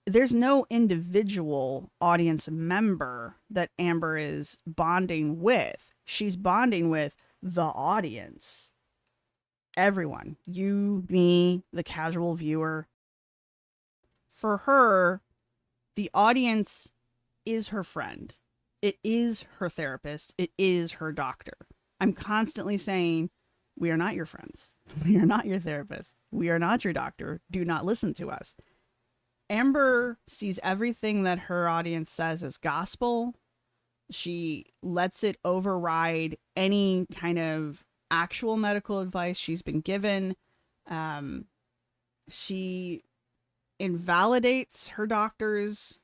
there's no individual audience member that Amber is bonding with. She's bonding with the audience. Everyone. You, me, the casual viewer. For her, the audience is her friend. It is her therapist. It is her doctor. I'm constantly saying, we are not your friends. We are not your therapist. We are not your doctor. Do not listen to us. Amber sees everything that her audience says as gospel. She lets it override any kind of actual medical advice she's been given. She invalidates her doctor's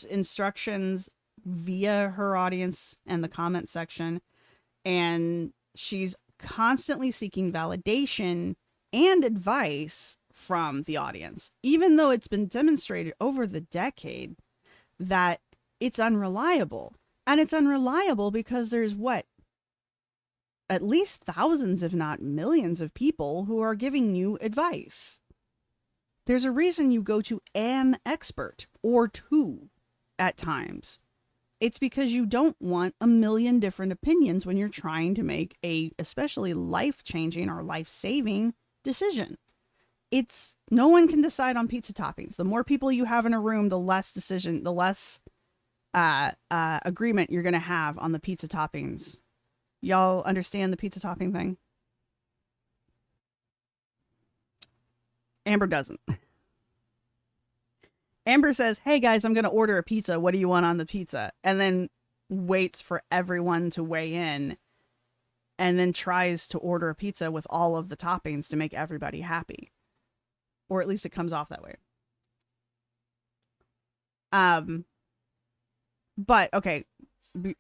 instructions via her audience and the comment section. And she's constantly seeking validation and advice from the audience, even though it's been demonstrated over the decade that it's unreliable. And it's unreliable because there's at least thousands, if not millions of people who are giving you advice. There's a reason you go to an expert or two at times. It's because you don't want a million different opinions when you're trying to make a especially life-changing or life-saving decision. No one can decide on pizza toppings. The more people you have in a room, the less agreement you're going to have on the pizza toppings. Y'all understand the pizza topping thing? Amber doesn't. Amber says, hey guys, I'm going to order a pizza. What do you want on the pizza? And then waits for everyone to weigh in and then tries to order a pizza with all of the toppings to make everybody happy. Or at least it comes off that way. But okay. But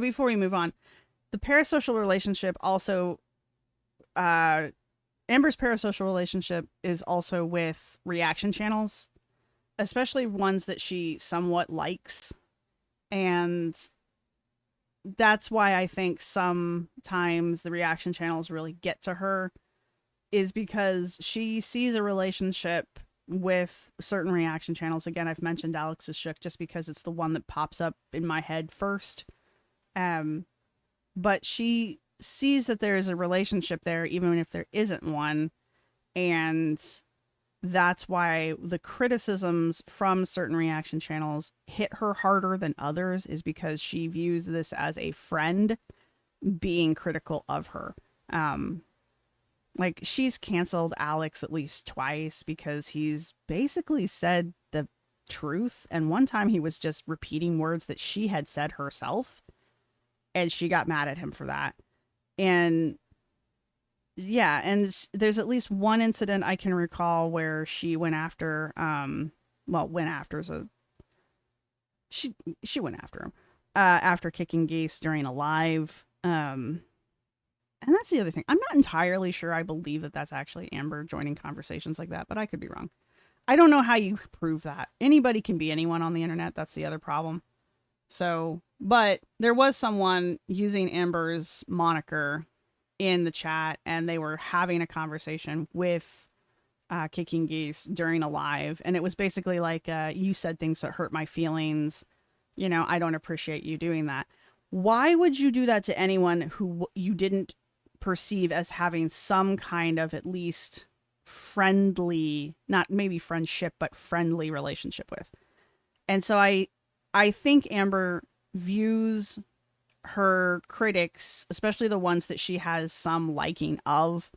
before we move on, the parasocial relationship also, Amber's parasocial relationship is also with reaction channels, especially ones that she somewhat likes. And that's why I think sometimes the reaction channels really get to her, is because she sees a relationship with certain reaction channels. Again, I've mentioned Alex is Shook just because it's the one that pops up in my head first. But she sees that there is a relationship there, even if there isn't one. And that's why the criticisms from certain reaction channels hit her harder than others, is because she views this as a friend being critical of her. Like, she's canceled Alex at least twice because he's basically said the truth. And one time he was just repeating words that she had said herself, and she got mad at him for that. And yeah, and there's at least one incident I can recall where she went after, she went after him, after kicking Gase during a live. And that's the other thing. I'm not entirely sure I believe that that's actually Amber joining conversations like that, but I could be wrong. I don't know how you prove that. Anybody can be anyone on the internet. That's the other problem. So, but there was someone using Amber's moniker in the chat, and they were having a conversation with Kicking Geese during a live. And it was basically like, you said things that hurt my feelings. You know, I don't appreciate you doing that. Why would you do that to anyone who you didn't perceive as having some kind of at least friendly, not maybe friendship, but friendly relationship with? And so I think Amber views her critics, especially the ones that she has some liking of,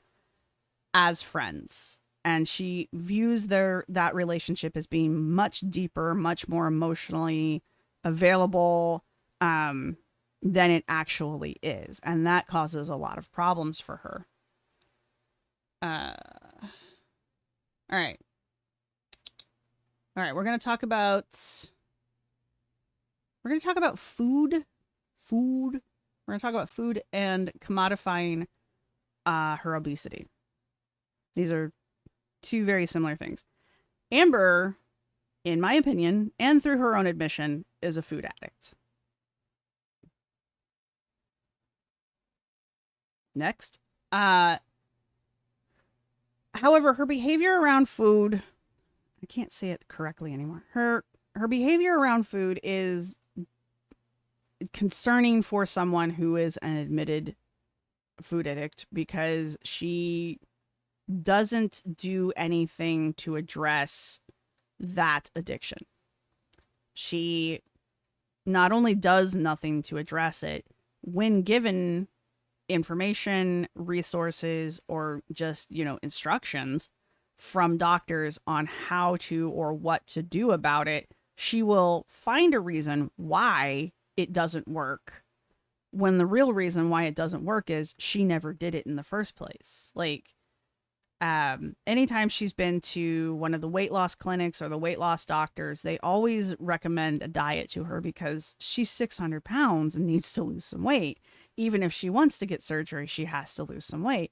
as friends. And she views that relationship as being much deeper, much more emotionally available than it actually is. And that causes a lot of problems for her. All right. All right, we're going to talk about food. We're going to talk about food and commodifying her obesity. These are two very similar things. Amber, in my opinion, and through her own admission, is a food addict. Next. However, her behavior around food, I can't say it correctly anymore. Her behavior around food is concerning for someone who is an admitted food addict, because she doesn't do anything to address that addiction. She not only does nothing to address it, when given information, resources, or just, instructions from doctors on how to or what to do about it, she will find a reason why it doesn't work, when the real reason why it doesn't work is she never did it in the first place. Like, anytime she's been to one of the weight loss clinics or the weight loss doctors, they always recommend a diet to her because she's 600 pounds and needs to lose some weight. Even if she wants to get surgery, she has to lose some weight.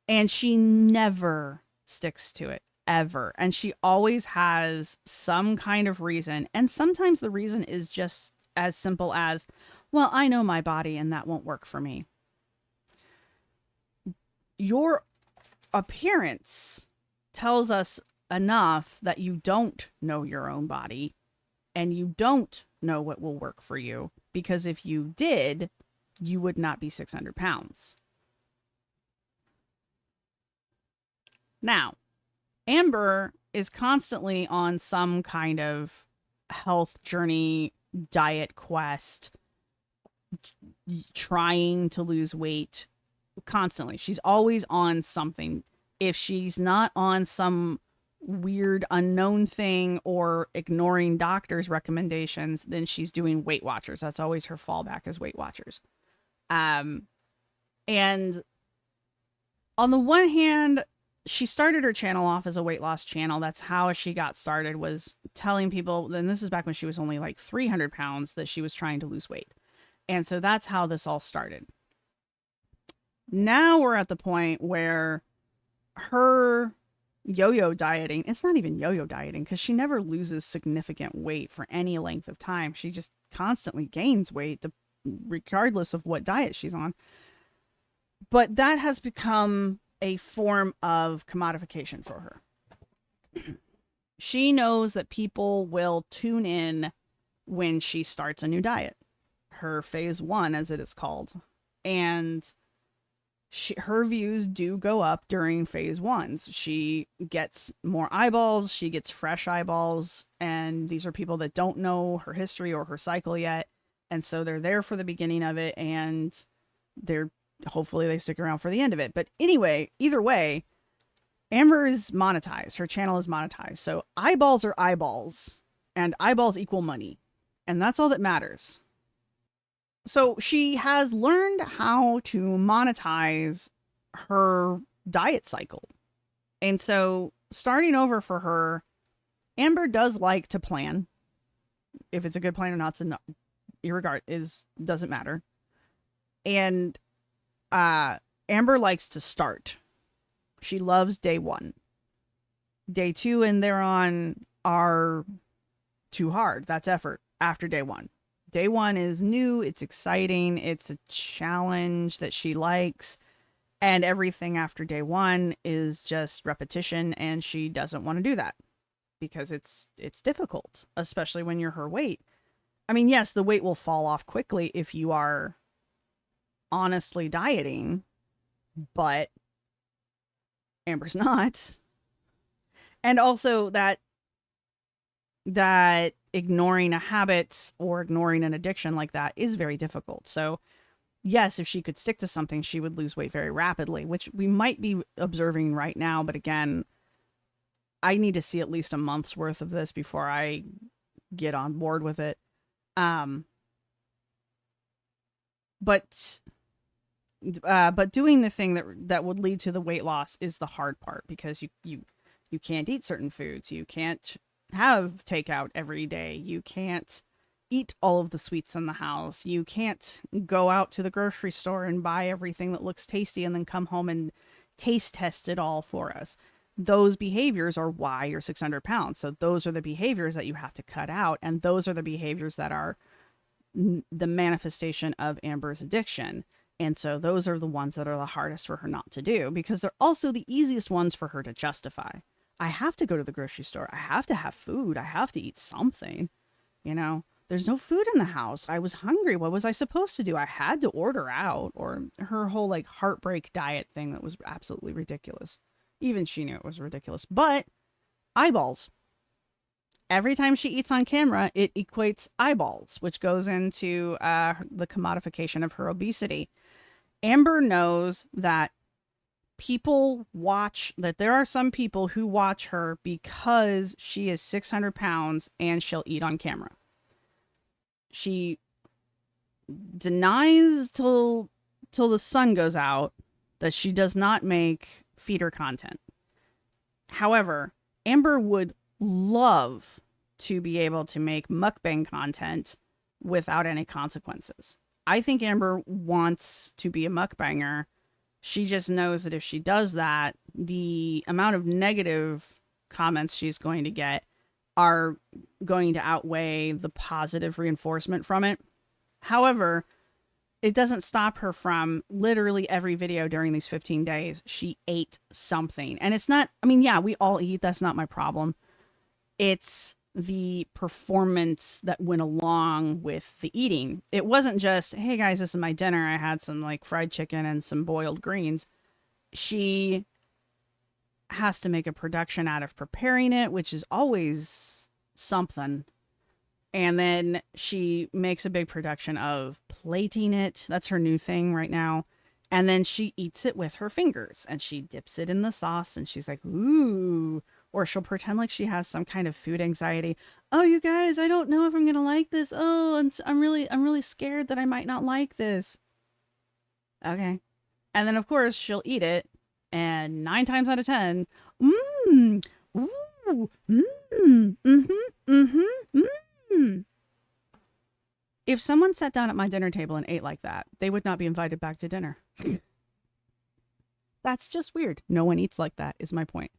And she never sticks to it, ever. And she always has some kind of reason. And sometimes the reason is just as simple as, well, I know my body and that won't work for me. Your appearance tells us enough that you don't know your own body and you don't know what will work for you, because if you did, you would not be 600 pounds. Now, Amber is constantly on some kind of health journey, diet quest, trying to lose weight constantly. She's always on something. If she's not on some weird unknown thing or ignoring doctors' recommendations, then she's doing Weight Watchers. That's always her fallback, is Weight Watchers. And on the one hand, she started her channel off as a weight loss channel. That's how she got started, was telling people, then this is back when she was only like 300 pounds, that she was trying to lose weight. And so that's how this all started. Now we're at the point where her yo-yo dieting, it's not even yo-yo dieting because she never loses significant weight for any length of time. She just constantly gains weight regardless of what diet she's on. But that has become a form of commodification for her. She knows that people will tune in when she starts a new diet, her phase 1, as it is called. And her views do go up during phase 1s. She gets more eyeballs, she gets fresh eyeballs, and these are people that don't know her history or her cycle yet. And so they're there for the beginning of it, and hopefully they stick around for the end of it. But anyway, either way, Amber is monetized. Her channel is monetized. So eyeballs are eyeballs, and eyeballs equal money. And that's all that matters. So she has learned how to monetize her diet cycle. And so starting over for her, Amber does like to plan. If it's a good plan or not, doesn't matter. And Amber likes to start. She loves day 1. Day 2 and thereon are too hard. That's effort after day 1. Day 1 is new. It's exciting. It's a challenge that she likes. And everything after day 1 is just repetition. And she doesn't want to do that because it's difficult, especially when you're her weight. I mean, yes, the weight will fall off quickly if you are honestly dieting, but Amber's not. And also that ignoring a habit or ignoring an addiction like that is very difficult. So yes, if she could stick to something, she would lose weight very rapidly, which we might be observing right now. But again, I need to see at least a month's worth of this before I get on board with it. Um, but doing the thing that would lead to the weight loss is the hard part, because you can't eat certain foods. You can't have takeout every day. You can't eat all of the sweets in the house. You can't go out to the grocery store and buy everything that looks tasty and then come home and taste test it all for us. Those behaviors are why you're 600 pounds. So those are the behaviors that you have to cut out. And those are the behaviors that are the manifestation of Amber's addiction. And so those are the ones that are the hardest for her not to do, because they're also the easiest ones for her to justify. I have to go to the grocery store. I have to have food. I have to eat something. You know, there's no food in the house. I was hungry. What was I supposed to do? I had to order out. Or her whole like heartbreak diet thing that was absolutely ridiculous. Even she knew it was ridiculous. But eyeballs. Every time she eats on camera, it equates eyeballs, which goes into the commodification of her obesity. Amber knows that there are some people who watch her because she is 600 pounds and she'll eat on camera. She denies till the sun goes out that she does not make feeder content. However, Amber would love to be able to make mukbang content without any consequences. I think Amber wants to be a mukbanger. She just knows that if she does that, the amount of negative comments she's going to get are going to outweigh the positive reinforcement from it. However, it doesn't stop her from literally every video during these 15 days. She ate something. And it's not, I mean, yeah, we all eat. That's not my problem. It's the performance that went along with the eating. It wasn't just, hey guys, this is my dinner. I had some like fried chicken and some boiled greens. She has to make a production out of preparing it, which is always something. And then she makes a big production of plating it. That's her new thing right now. And then she eats it with her fingers and she dips it in the sauce and she's like, ooh. Or she'll pretend like she has some kind of food anxiety. Oh, you guys, I don't know if I'm going to like this. Oh, I'm really scared that I might not like this. Okay. And then of course she'll eat it. And 9 times out of 10, ooh, If someone sat down at my dinner table and ate like that, they would not be invited back to dinner. That's just weird. No one eats like that, is my point.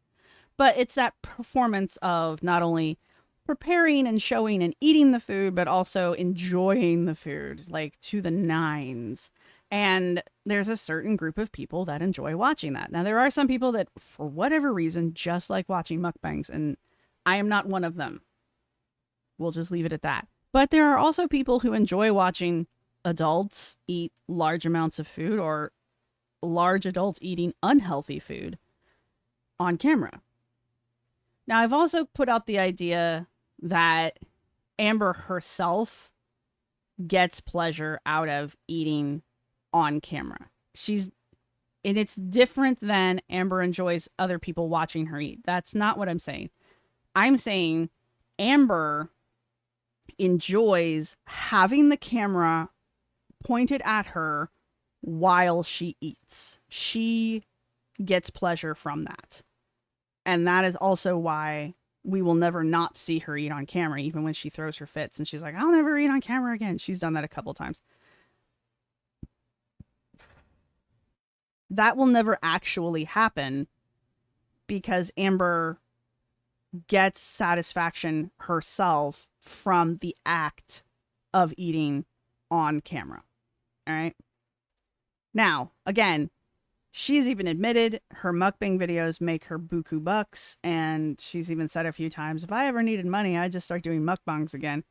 But it's that performance of not only preparing and showing and eating the food, but also enjoying the food, like to the nines. And there's a certain group of people that enjoy watching that. Now, there are some people that, for whatever reason, just like watching mukbangs, and I am not one of them. We'll just leave it at that. But there are also people who enjoy watching adults eat large amounts of food, or large adults eating unhealthy food on camera. Now, I've also put out the idea that Amber herself gets pleasure out of eating on camera. And it's different than Amber enjoys other people watching her eat. That's not what I'm saying. I'm saying Amber enjoys having the camera pointed at her while she eats. She gets pleasure from that. And that is also why we will never not see her eat on camera, even when she throws her fits and she's like, I'll never eat on camera again. She's done that a couple times. That will never actually happen because Amber gets satisfaction herself from the act of eating on camera. All right. Now, again, she's even admitted her mukbang videos make her buku bucks. And she's even said a few times, if I ever needed money, I'd just start doing mukbangs again.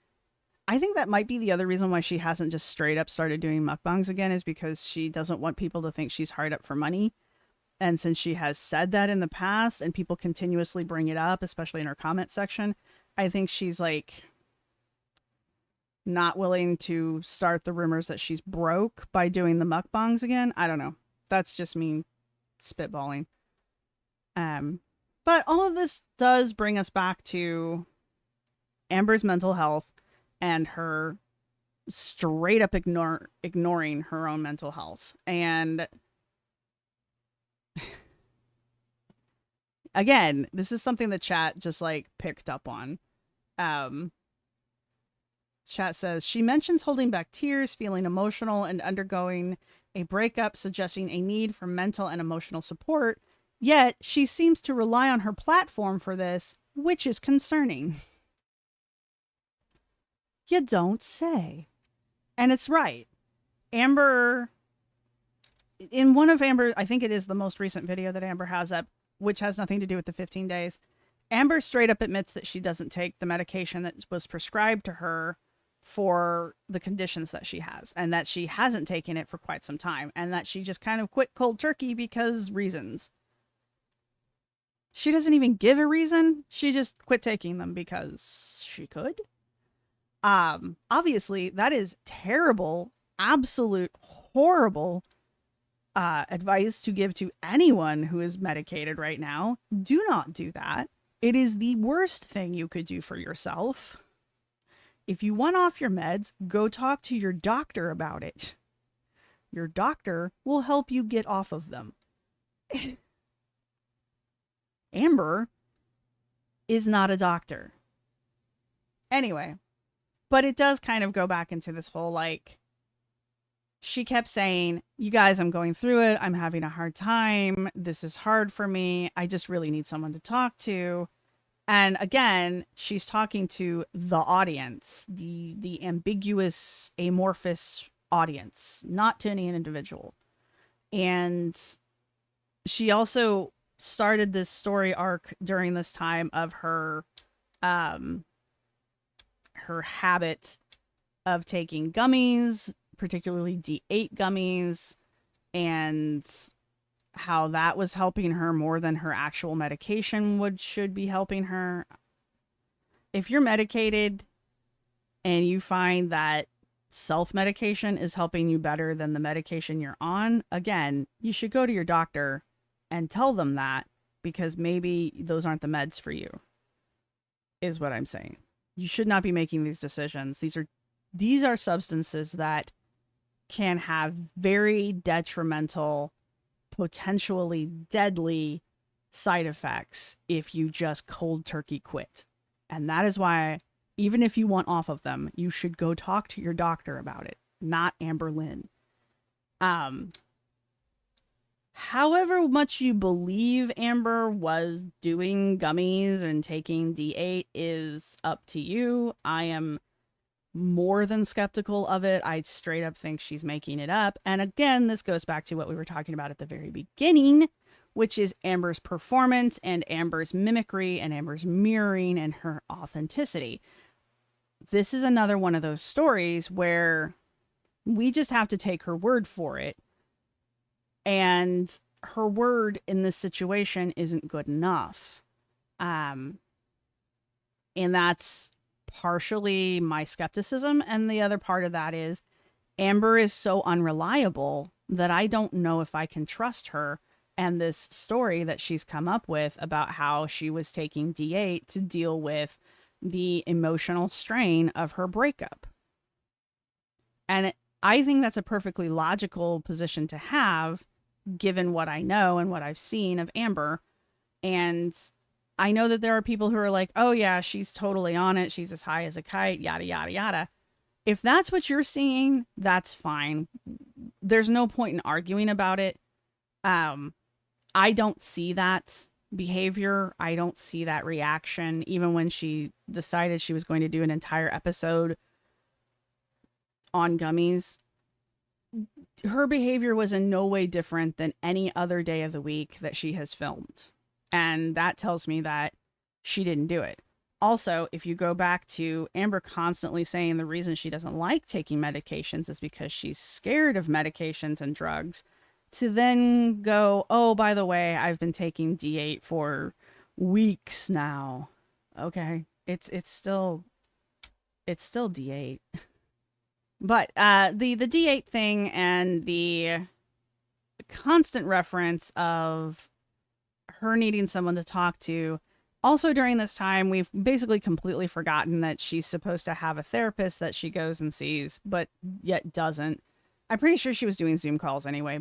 I think that might be the other reason why she hasn't just straight up started doing mukbangs again, is because she doesn't want people to think she's hard up for money. And since she has said that in the past and people continuously bring it up, especially in her comment section, I think she's like not willing to start the rumors that she's broke by doing the mukbangs again. I don't know. That's just me spitballing. But all of this does bring us back to Amber's mental health and her straight up ignoring her own mental health. And again, this is something the chat just like picked up on. Chat says she mentions holding back tears, feeling emotional, and undergoing a breakup, suggesting a need for mental and emotional support. Yet she seems to rely on her platform for this, which is concerning. You don't say. And it's right. Amber, in one of Amber, I think it is the most recent video that Amber has up, which has nothing to do with the 15 days. Amber straight up admits that she doesn't take the medication that was prescribed to her for the conditions that she has, and that she hasn't taken it for quite some time, and that she just kind of quit cold turkey because reasons. She doesn't even give a reason. She just quit taking them because she could. Obviously, that is terrible, absolute horrible advice to give to anyone who is medicated right now. Do not do that. It is the worst thing you could do for yourself. If you want off your meds, go talk to your doctor about it. Your doctor will help you get off of them. Amber is not a doctor. Anyway, but it does kind of go back into this whole, like, she kept saying, you guys, I'm going through it. I'm having a hard time. This is hard for me. I just really need someone to talk to. And again, she's talking to the audience, the ambiguous, amorphous audience, not to any individual. And she also started this story arc during this time of her habit of taking gummies, particularly D8 gummies, and how that was helping her more than her actual medication should be helping her. If you're medicated and you find that self-medication is helping you better than the medication you're on, again, you should go to your doctor and tell them that, because maybe those aren't the meds for you, is what I'm saying. You should not be making these decisions. These are substances that can have very detrimental, potentially deadly side effects if you just cold turkey quit. And that is why, even if you want off of them, you should go talk to your doctor about it, not Amberlynn. However much you believe Amber was doing gummies and taking D8 is up to you. I am more than skeptical of it. I straight up think she's making it up. And again, this goes back to what we were talking about at the very beginning, which is Amber's performance and Amber's mimicry and Amber's mirroring and her authenticity. This is another one of those stories where we just have to take her word for it. And her word in this situation isn't good enough. And that's partially my skepticism, and the other part of that is Amber is so unreliable that I don't know if I can trust her and this story that she's come up with about how she was taking D8 to deal with the emotional strain of her breakup. And I think that's a perfectly logical position to have, given what I know and what I've seen of Amber. And I know that there are people who are like, oh yeah, she's totally on it. She's as high as a kite, yada, yada, yada. If that's what you're seeing, that's fine. There's no point in arguing about it. I don't see that behavior. I don't see that reaction. Even when she decided she was going to do an entire episode on gummies, her behavior was in no way different than any other day of the week that she has filmed. And that tells me that she didn't do it. Also, if you go back to Amber constantly saying the reason she doesn't like taking medications is because she's scared of medications and drugs, to then go, oh, by the way, I've been taking D8 for weeks now. Okay, it's still D8. But the D8 thing and the constant reference of her needing someone to talk to. Also, during this time, we've basically completely forgotten that she's supposed to have a therapist that she goes and sees, but yet doesn't. I'm pretty sure she was doing Zoom calls anyway,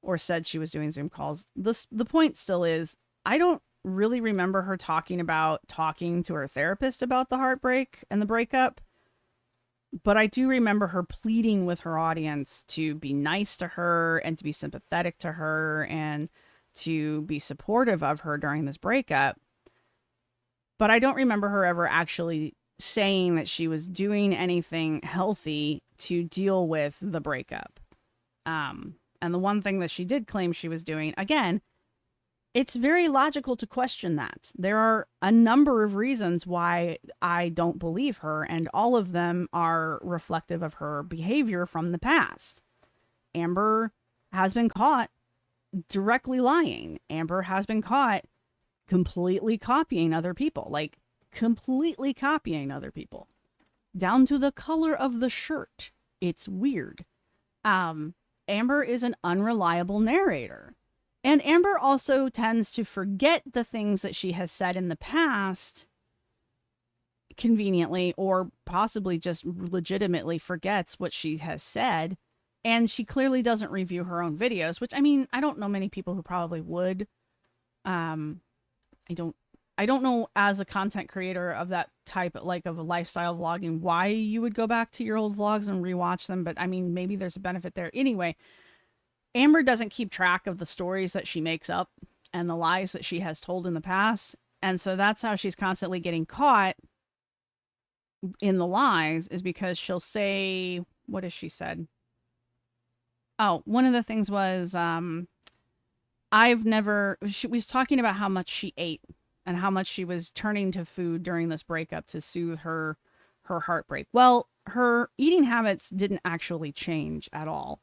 or said she was doing Zoom calls. The point still is, I don't really remember her talking to her therapist about the heartbreak and the breakup, but I do remember her pleading with her audience to be nice to her and to be sympathetic to her and to be supportive of her during this breakup. But I don't remember her ever actually saying that she was doing anything healthy to deal with the breakup. And the one thing that she did claim she was doing, again, it's very logical to question that. There are a number of reasons why I don't believe her, and all of them are reflective of her behavior from the past. Amber has been caught directly lying. Amber has been caught completely copying other people, like completely copying other people down to the color of the shirt. It's weird. Amber is an unreliable narrator, and Amber also tends to forget the things that she has said in the past conveniently, or possibly just legitimately forgets what she has said. And she clearly doesn't review her own videos, which, I mean, I don't know many people who probably would. I don't know, as a content creator of that type, like of a lifestyle vlogging, why you would go back to your old vlogs and rewatch them. But I mean, maybe there's a benefit there. Anyway, Amber doesn't keep track of the stories that she makes up and the lies that she has told in the past. And so that's how she's constantly getting caught in the lies, is because she'll say, what has she said? Oh, one of the things was, she was talking about how much she ate and how much she was turning to food during this breakup to soothe her heartbreak. Well, her eating habits didn't actually change at all.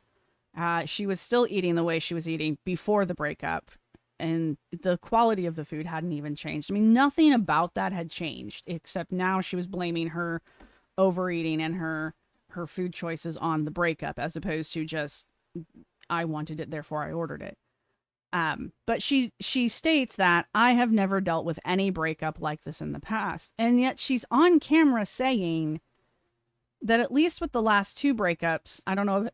She was still eating the way she was eating before the breakup, and the quality of the food hadn't even changed. I mean, nothing about that had changed, except now she was blaming her overeating and her food choices on the breakup, as opposed to just, I wanted it, therefore I ordered it. But she states that I have never dealt with any breakup like this in the past. And yet she's on camera saying that at least with the last two breakups, I don't know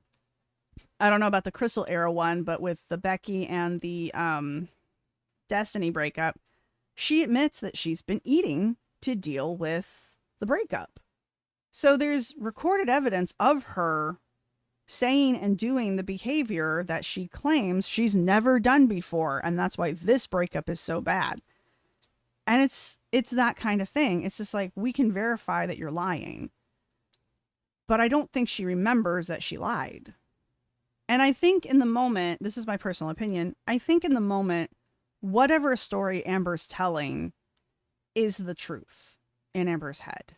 about the Crystal Era one, but with the Becky and the Destiny breakup, she admits that she's been eating to deal with the breakup. So there's recorded evidence of her saying and doing the behavior that she claims she's never done before, and that's why this breakup is so bad. And it's that kind of thing. It's just like, we can verify that you're lying, but I don't think she remembers that she lied. And I think in the moment, this is my personal opinion, I think in the moment, whatever story Amber's telling is the truth in Amber's head.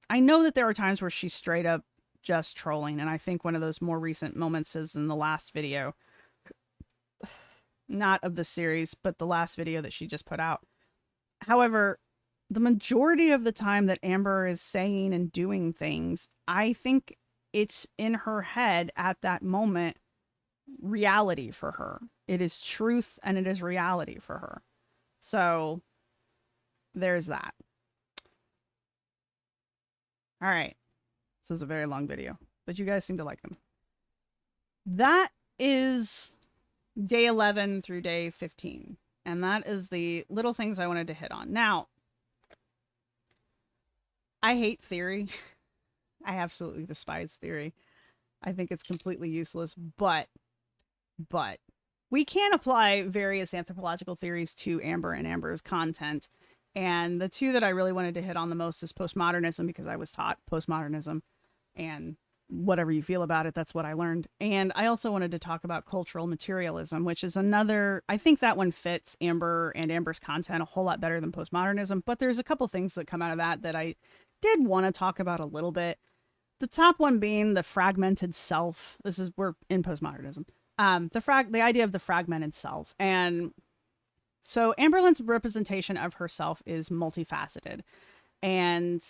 I know that there are times where she's straight up just trolling, and I think one of those more recent moments is in the last video. Not of the series, but the last video that she just put out. However, the majority of the time that Amber is saying and doing things, I think it's in her head at that moment, reality for her. It is truth and it is reality for her. So there's that. All right. This is a very long video, but you guys seem to like them. That is day 11 through day 15. And that is the little things I wanted to hit on. Now, I hate theory. I absolutely despise theory. I think it's completely useless, but we can apply various anthropological theories to Amber and Amber's content. And the two that I really wanted to hit on the most is postmodernism, because I was taught postmodernism, and whatever you feel about it, that's what I learned. And I also wanted to talk about cultural materialism, which is another, I think that one fits Amber and Amber's content a whole lot better than postmodernism, but there's a couple things that come out of that I did want to talk about a little bit. The top one being the fragmented self. We're in postmodernism. The idea of the fragmented self. And so Amberlynn's representation of herself is multifaceted. And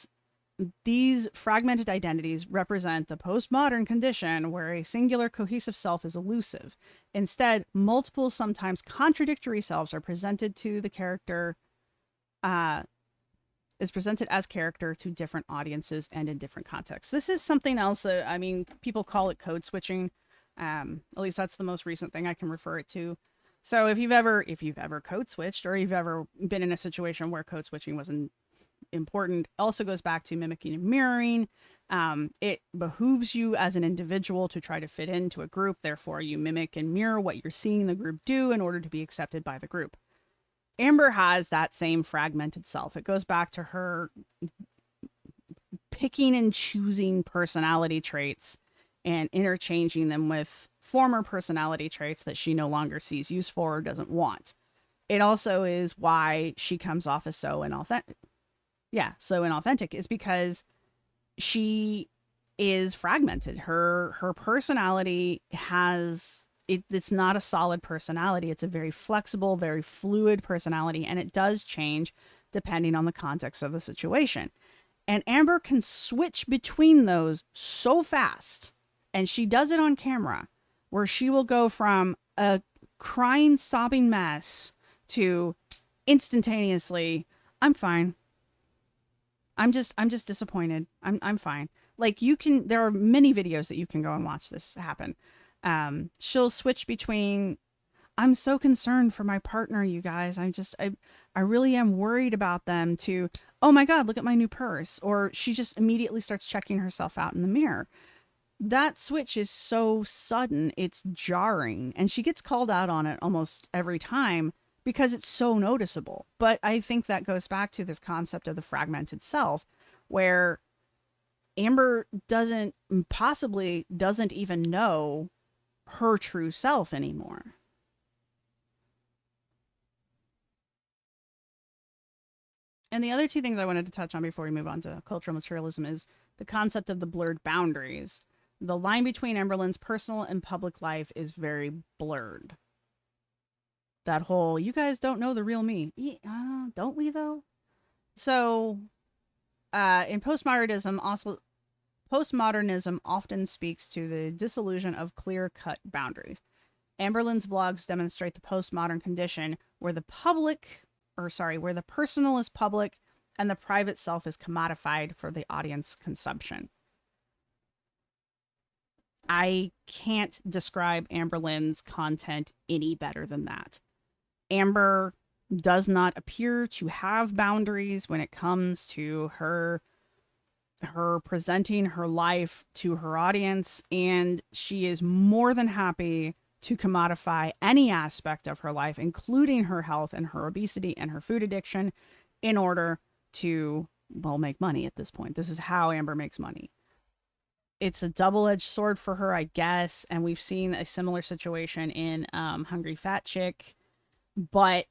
these fragmented identities represent the postmodern condition where a singular cohesive self is elusive. Instead, multiple, sometimes contradictory selves are presented to the character, is presented as character to different audiences and in different contexts. This is something else that, I mean, people call it code switching. At least that's the most recent thing I can refer it to. So if you've ever code switched, or you've ever been in a situation where code switching wasn't important, also goes back to mimicking and mirroring. It behooves you as an individual to try to fit into a group. Therefore, you mimic and mirror what you're seeing the group do in order to be accepted by the group. Amber has that same fragmented self. It goes back to her picking and choosing personality traits and interchanging them with former personality traits that she no longer sees use for or doesn't want. It also is why she comes off as so inauthentic. Yeah, so inauthentic is because she is fragmented. Her personality it's not a solid personality. It's a very flexible, very fluid personality, and it does change depending on the context of the situation. And Amber can switch between those so fast, and she does it on camera, where she will go from a crying, sobbing mess to instantaneously, I'm fine. I'm just disappointed. I'm fine. Like, there are many videos that you can go and watch this happen. She'll switch between, I'm so concerned for my partner, you guys. I really am worried about them, to, oh my God, look at my new purse. Or she just immediately starts checking herself out in the mirror. That switch is so sudden, it's jarring. And she gets called out on it almost every time because it's so noticeable. But I think that goes back to this concept of the fragmented self, where Amber doesn't even know her true self anymore. And the other two things I wanted to touch on before we move on to cultural materialism is the concept of the blurred boundaries. The line between Amberlynn's personal and public life is very blurred. That whole, you guys don't know the real me. Yeah, don't we though? So, in postmodernism often speaks to the disillusion of clear-cut boundaries. Amberlynn's vlogs demonstrate the postmodern condition where the personal is public and the private self is commodified for the audience consumption. I can't describe Amberlynn's content any better than that. Amber does not appear to have boundaries when it comes to her presenting her life to her audience, and she is more than happy to commodify any aspect of her life, including her health and her obesity and her food addiction, in order to, well, make money at this point. This is how Amber makes money. It's a double-edged sword for her, I guess, and we've seen a similar situation in Hungry Fat Chick, but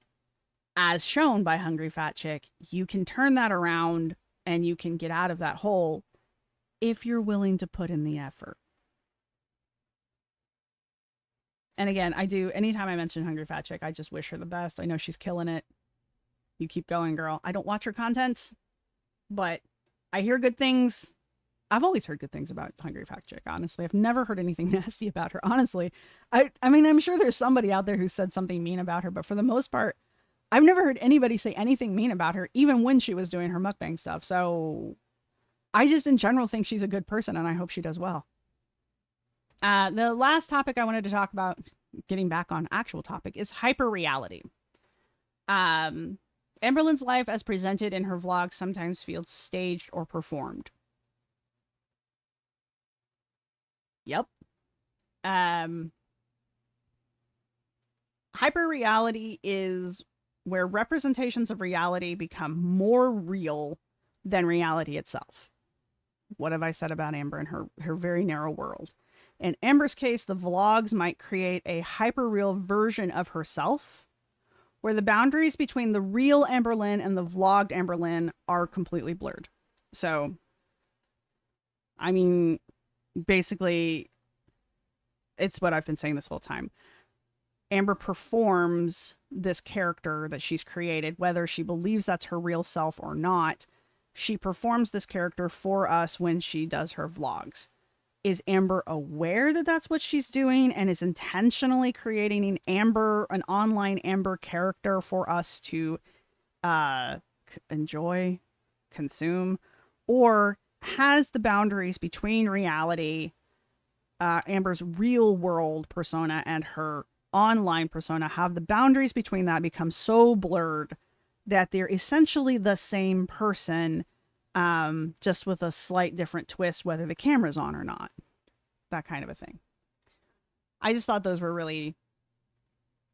as shown by Hungry Fat Chick, you can turn that around and you can get out of that hole if you're willing to put in the effort. And again, anytime I mention Hungry Fat Chick, I just wish her the best. I know she's killing it. You keep going, girl. I don't watch her content, but I hear good things. I've always heard good things about Hungry Fat Chick, honestly. I've never heard anything nasty about her, honestly. I mean, I'm sure there's somebody out there who said something mean about her, but for the most part, I've never heard anybody say anything mean about her, even when she was doing her mukbang stuff. So I just in general think she's a good person, and I hope she does well. The last topic I wanted to talk about, getting back on actual topic, is hyperreality. Amberlynn's life as presented in her vlogs sometimes feels staged or performed. Yep. Hyperreality is where representations of reality become more real than reality itself. What have I said about Amber and her very narrow world? In Amber's case, the vlogs might create a hyperreal version of herself, where the boundaries between the real Amberlynn and the vlogged Amberlynn are completely blurred. So, I mean, basically, it's what I've been saying this whole time. Amber performs this character that she's created, whether she believes that's her real self or not. She performs this character for us when she does her vlogs. Is Amber aware that that's what she's doing and is intentionally creating an online Amber character for us to enjoy, consume, or has the boundaries between reality, Amber's real world persona, and her online persona, have the boundaries between that become so blurred that they're essentially the same person, just with a slight different twist, whether the camera's on or not. That kind of a thing. I just thought those were really,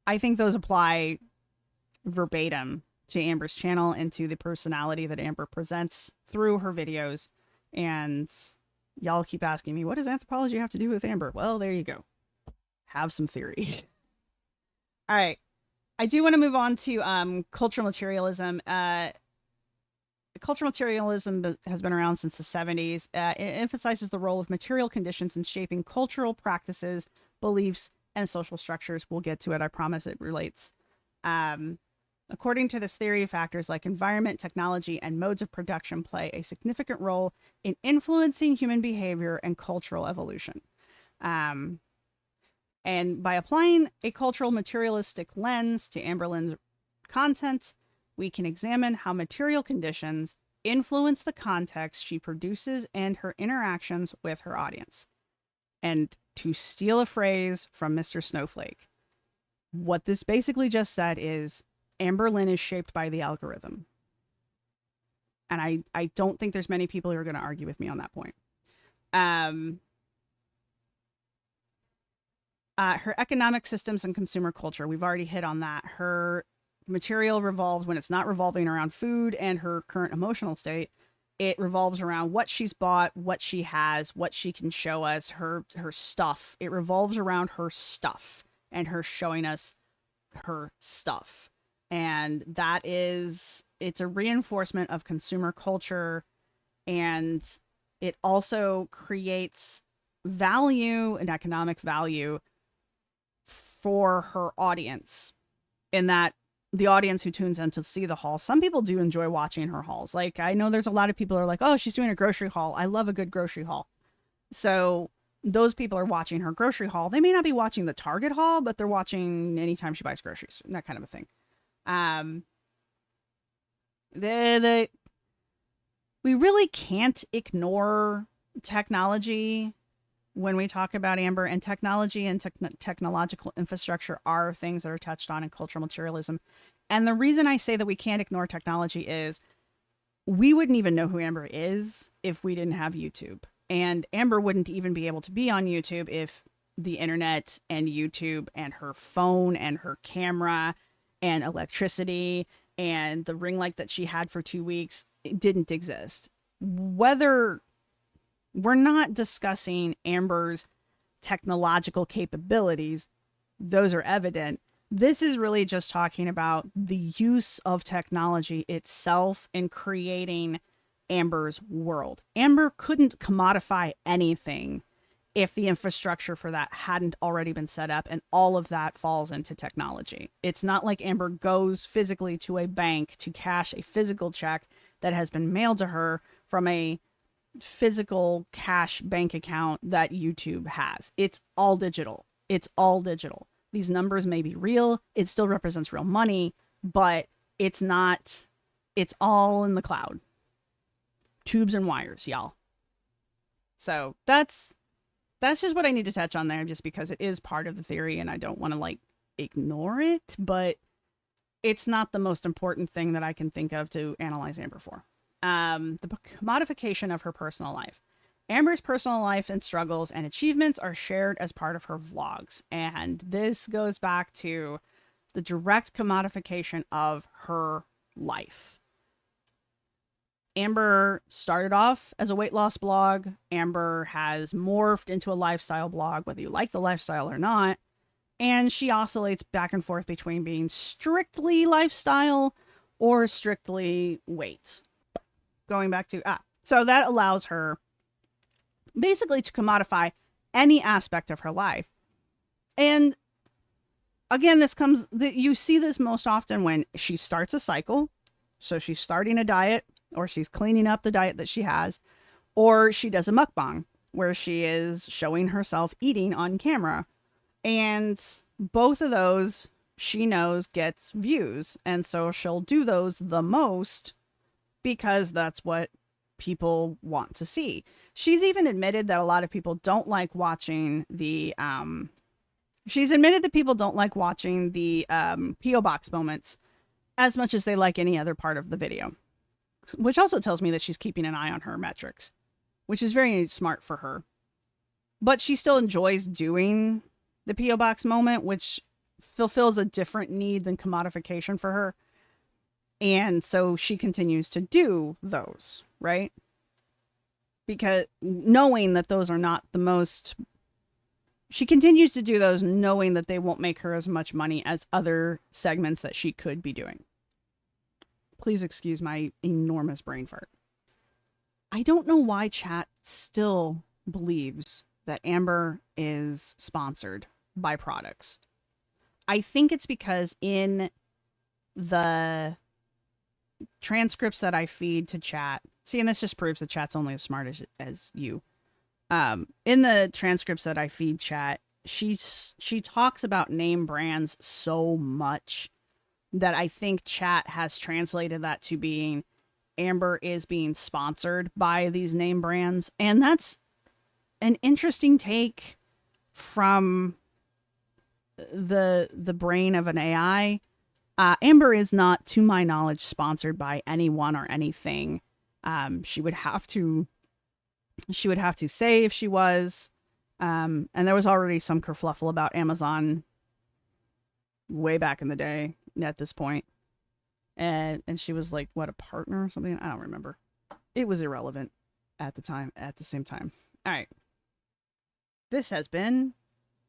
I think those apply verbatim to Amber's channel and to the personality that Amber presents through her videos. And y'all keep asking me, what does anthropology have to do with Amber? Well, there you go. Have some theory. All right. I do want to move on to cultural materialism. Cultural materialism has been around since the 70s. It emphasizes the role of material conditions in shaping cultural practices, beliefs, and social structures. We'll get to it. I promise it relates. According to this theory, factors like environment, technology, and modes of production play a significant role in influencing human behavior and cultural evolution. And by applying a cultural materialistic lens to Amberlynn's content, we can examine how material conditions influence the context she produces and her interactions with her audience. And to steal a phrase from Mr. Snowflake, what this basically just said is Amberlynn is shaped by the algorithm. And I don't think there's many people who are going to argue with me on that point. Her economic systems and consumer culture, we've already hit on that. Her material revolves, when it's not revolving around food and her current emotional state, it revolves around what she's bought, what she has, what she can show us, her stuff. It revolves around her stuff and her showing us her stuff. And that is, it's a reinforcement of consumer culture, and it also creates value and economic value for her audience, in that the audience who tunes in to see the haul, some people do enjoy watching her hauls. Like, I know there's a lot of people who are like, oh, she's doing a grocery haul. I love a good grocery haul. So those people are watching her grocery haul. They may not be watching the Target haul, but they're watching anytime she buys groceries, that kind of a thing. We really can't ignore technology when we talk about Amber, and technology and technological infrastructure are things that are touched on in cultural materialism. And the reason I say that we can't ignore technology is we wouldn't even know who Amber is if we didn't have YouTube. And Amber wouldn't even be able to be on YouTube if the internet and YouTube and her phone and her camera and electricity and the ring light that she had for 2 weeks didn't exist. Whether we're not discussing Amber's technological capabilities, those are evident. This is really just talking about the use of technology itself in creating Amber's world. Amber couldn't commodify anything if the infrastructure for that hadn't already been set up, and all of that falls into technology. It's not like Amber goes physically to a bank to cash a physical check that has been mailed to her from a physical cash bank account that YouTube has. It's all digital. It's all digital. These numbers may be real. It still represents real money, but it's not, it's all in the cloud. Tubes and wires, y'all. So that's just what I need to touch on there, just because it is part of the theory and I don't want to like ignore it, but it's not the most important thing that I can think of to analyze Amber for. The commodification of her personal life. Amber's personal life and struggles and achievements are shared as part of her vlogs. And this goes back to the direct commodification of her life. Amber started off as a weight loss blog. Amber has morphed into a lifestyle blog, whether you like the lifestyle or not. And she oscillates back and forth between being strictly lifestyle or strictly weight. Going back to, so that allows her basically to commodify any aspect of her life. And again, you see this most often when she starts a cycle. So she's starting a diet, or she's cleaning up the diet that she has, or she does a mukbang where she is showing herself eating on camera. And both of those she knows gets views. And so she'll do those the most because that's what people want to see. She's even admitted that a lot of people don't like watching the PO box moments as much as they like any other part of the video, which also tells me that she's keeping an eye on her metrics, which is very smart for her. But she still enjoys doing the P.O. box moment, which fulfills a different need than commodification for her. And so she continues to do those, right? Because knowing that those are not the most... She continues to do those knowing that they won't make her as much money as other segments that she could be doing. Please excuse my enormous brain fart. I don't know why chat still believes that Amber is sponsored by products. I think it's because in the transcripts that I feed to chat, see, and this just proves that chat's only as smart as you. In the transcripts that I feed chat, she talks about name brands so much that I think chat has translated that to being Amber is being sponsored by these name brands. And that's an interesting take from the brain of an AI. Amber is not, to my knowledge, sponsored by anyone or anything. She would have to say if she was. And there was already some kerfluffle about Amazon way back in the day at this point. And she was like, what, a partner or something? I don't remember. It was irrelevant at the same time. All right. This has been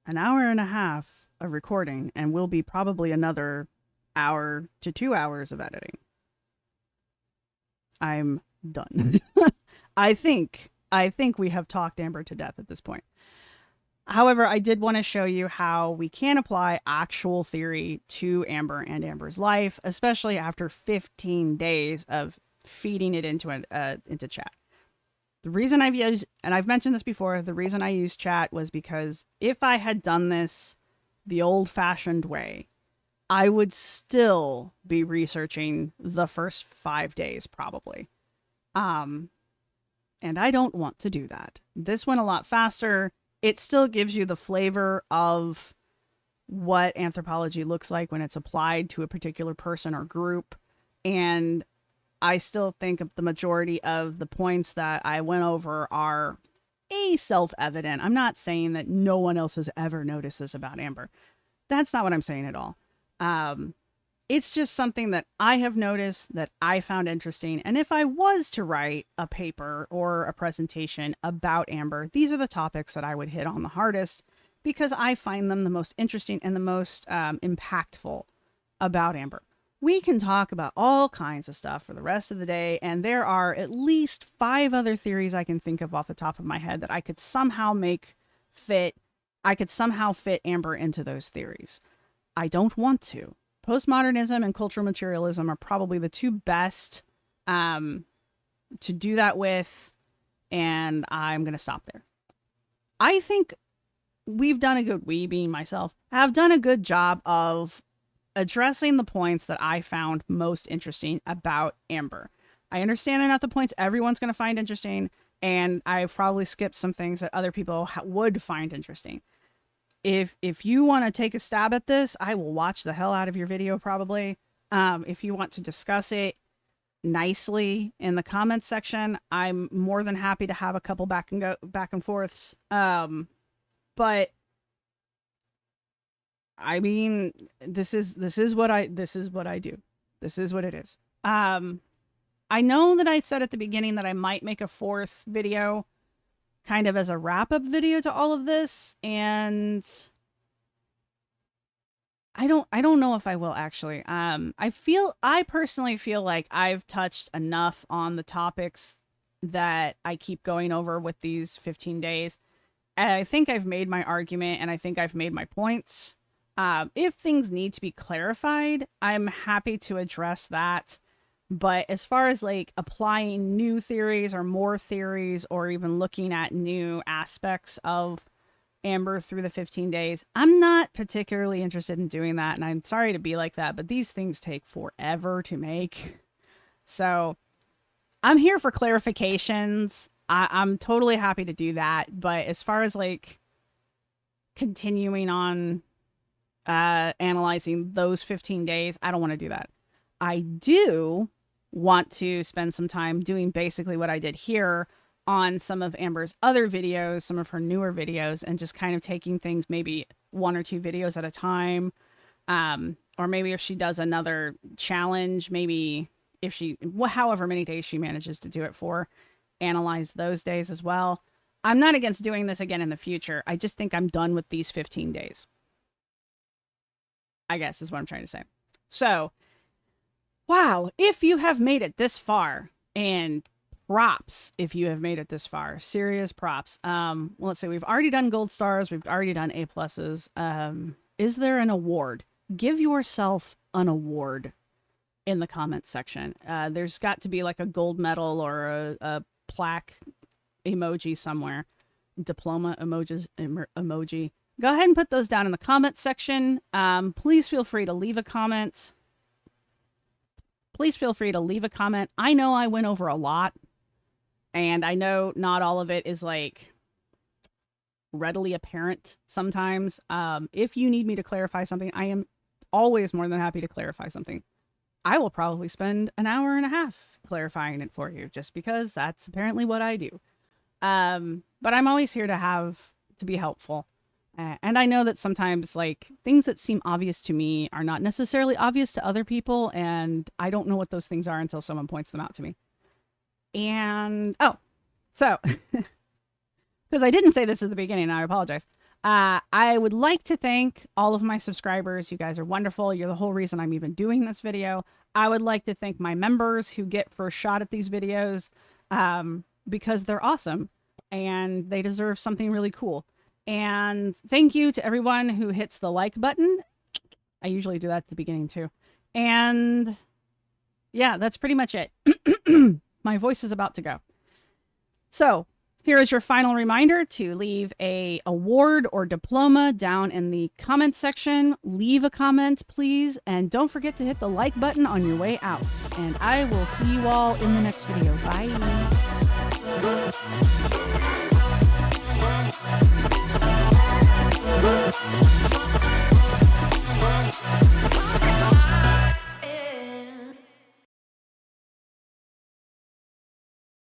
an hour and a half of recording and will be probably another hour to 2 hours of editing. I'm done. I think we have talked Amber to death at this point. However, I did want to show you how we can apply actual theory to Amber and Amber's life, especially after 15 days of feeding it into chat. The reason I've used, and I've mentioned this before, the reason I used chat was because if I had done this the old-fashioned way, I would still be researching the first 5 days probably. And I don't want to do that. This went a lot faster. It still gives you the flavor of what anthropology looks like when it's applied to a particular person or group. And I still think the majority of the points that I went over are self-evident. I'm not saying that no one else has ever noticed this about Amber. That's not what I'm saying at all. It's just something that I have noticed that I found interesting. And if I was to write a paper or a presentation about Amber, these are the topics that I would hit on the hardest because I find them the most interesting and the most impactful about Amber. We can talk about all kinds of stuff for the rest of the day, and there are at least 5 other theories I can think of off the top of my head that I could somehow fit Amber into those theories. I don't want to. Postmodernism and cultural materialism are probably the 2 best to do that with, and I'm going to stop there. I think we being myself, have done a good job of addressing the points that I found most interesting about Amber. I understand they're not the points everyone's going to find interesting, and I've probably skipped some things that other people would find interesting. If you want to take a stab at this, I will watch the hell out of your video probably. If you want to discuss it nicely in the comments section, I'm more than happy to have a couple back and forths. But I mean, this is what I do. This is what it is. I know that I said at the beginning that I might make a 4th video kind of as a wrap-up video to all of this, and I don't know if I will actually. I personally feel like I've touched enough on the topics that I keep going over with these 15 days. And I think I've made my argument and I think I've made my points. If things need to be clarified, I'm happy to address that. But as far as like applying new theories or more theories or even looking at new aspects of Amber through the 15 days, I'm not particularly interested in doing that. And I'm sorry to be like that, but these things take forever to make. So I'm here for clarifications. I'm totally happy to do that. But as far as like continuing on analyzing those 15 days, I don't want to do that. I do want to spend some time doing basically what I did here on some of Amber's other videos, some of her newer videos, and just kind of taking things maybe 1 or 2 videos at a time. Or maybe if she does another challenge, maybe if she, however many days she manages to do it for, analyze those days as well. I'm not against doing this again in the future. I just think I'm done with these 15 days, I guess is what I'm trying to say. So, wow, if you have made it this far, and props if you have made it this far, serious props. Well, let's say we've already done gold stars, we've already done A pluses. Is there an award? Give yourself an award in the comments section. There's got to be like a gold medal or a plaque emoji somewhere. Diploma emojis, emoji. Go ahead and put those down in the comments section. Please feel free to leave a comment. Please feel free to leave a comment. I know I went over a lot, and I know not all of it is like readily apparent sometimes. If you need me to clarify something, I am always more than happy to clarify something. I will probably spend an hour and a half clarifying it for you just because that's apparently what I do. But I'm always here to be helpful. And I know that sometimes like things that seem obvious to me are not necessarily obvious to other people. And I don't know what those things are until someone points them out to me. And, so, because I didn't say this at the beginning, I apologize. I would like to thank all of my subscribers. You guys are wonderful. You're the whole reason I'm even doing this video. I would like to thank my members who get first shot at these videos, because they're awesome and they deserve something really cool. And thank you to everyone who hits the like button. I usually do that at the beginning too. And yeah, that's pretty much it. My voice is about to go. So here is your final reminder to leave a award or diploma down in the comments section. Leave a comment, please. And don't forget to hit the like button on your way out. And I will see you all in the next video. Bye.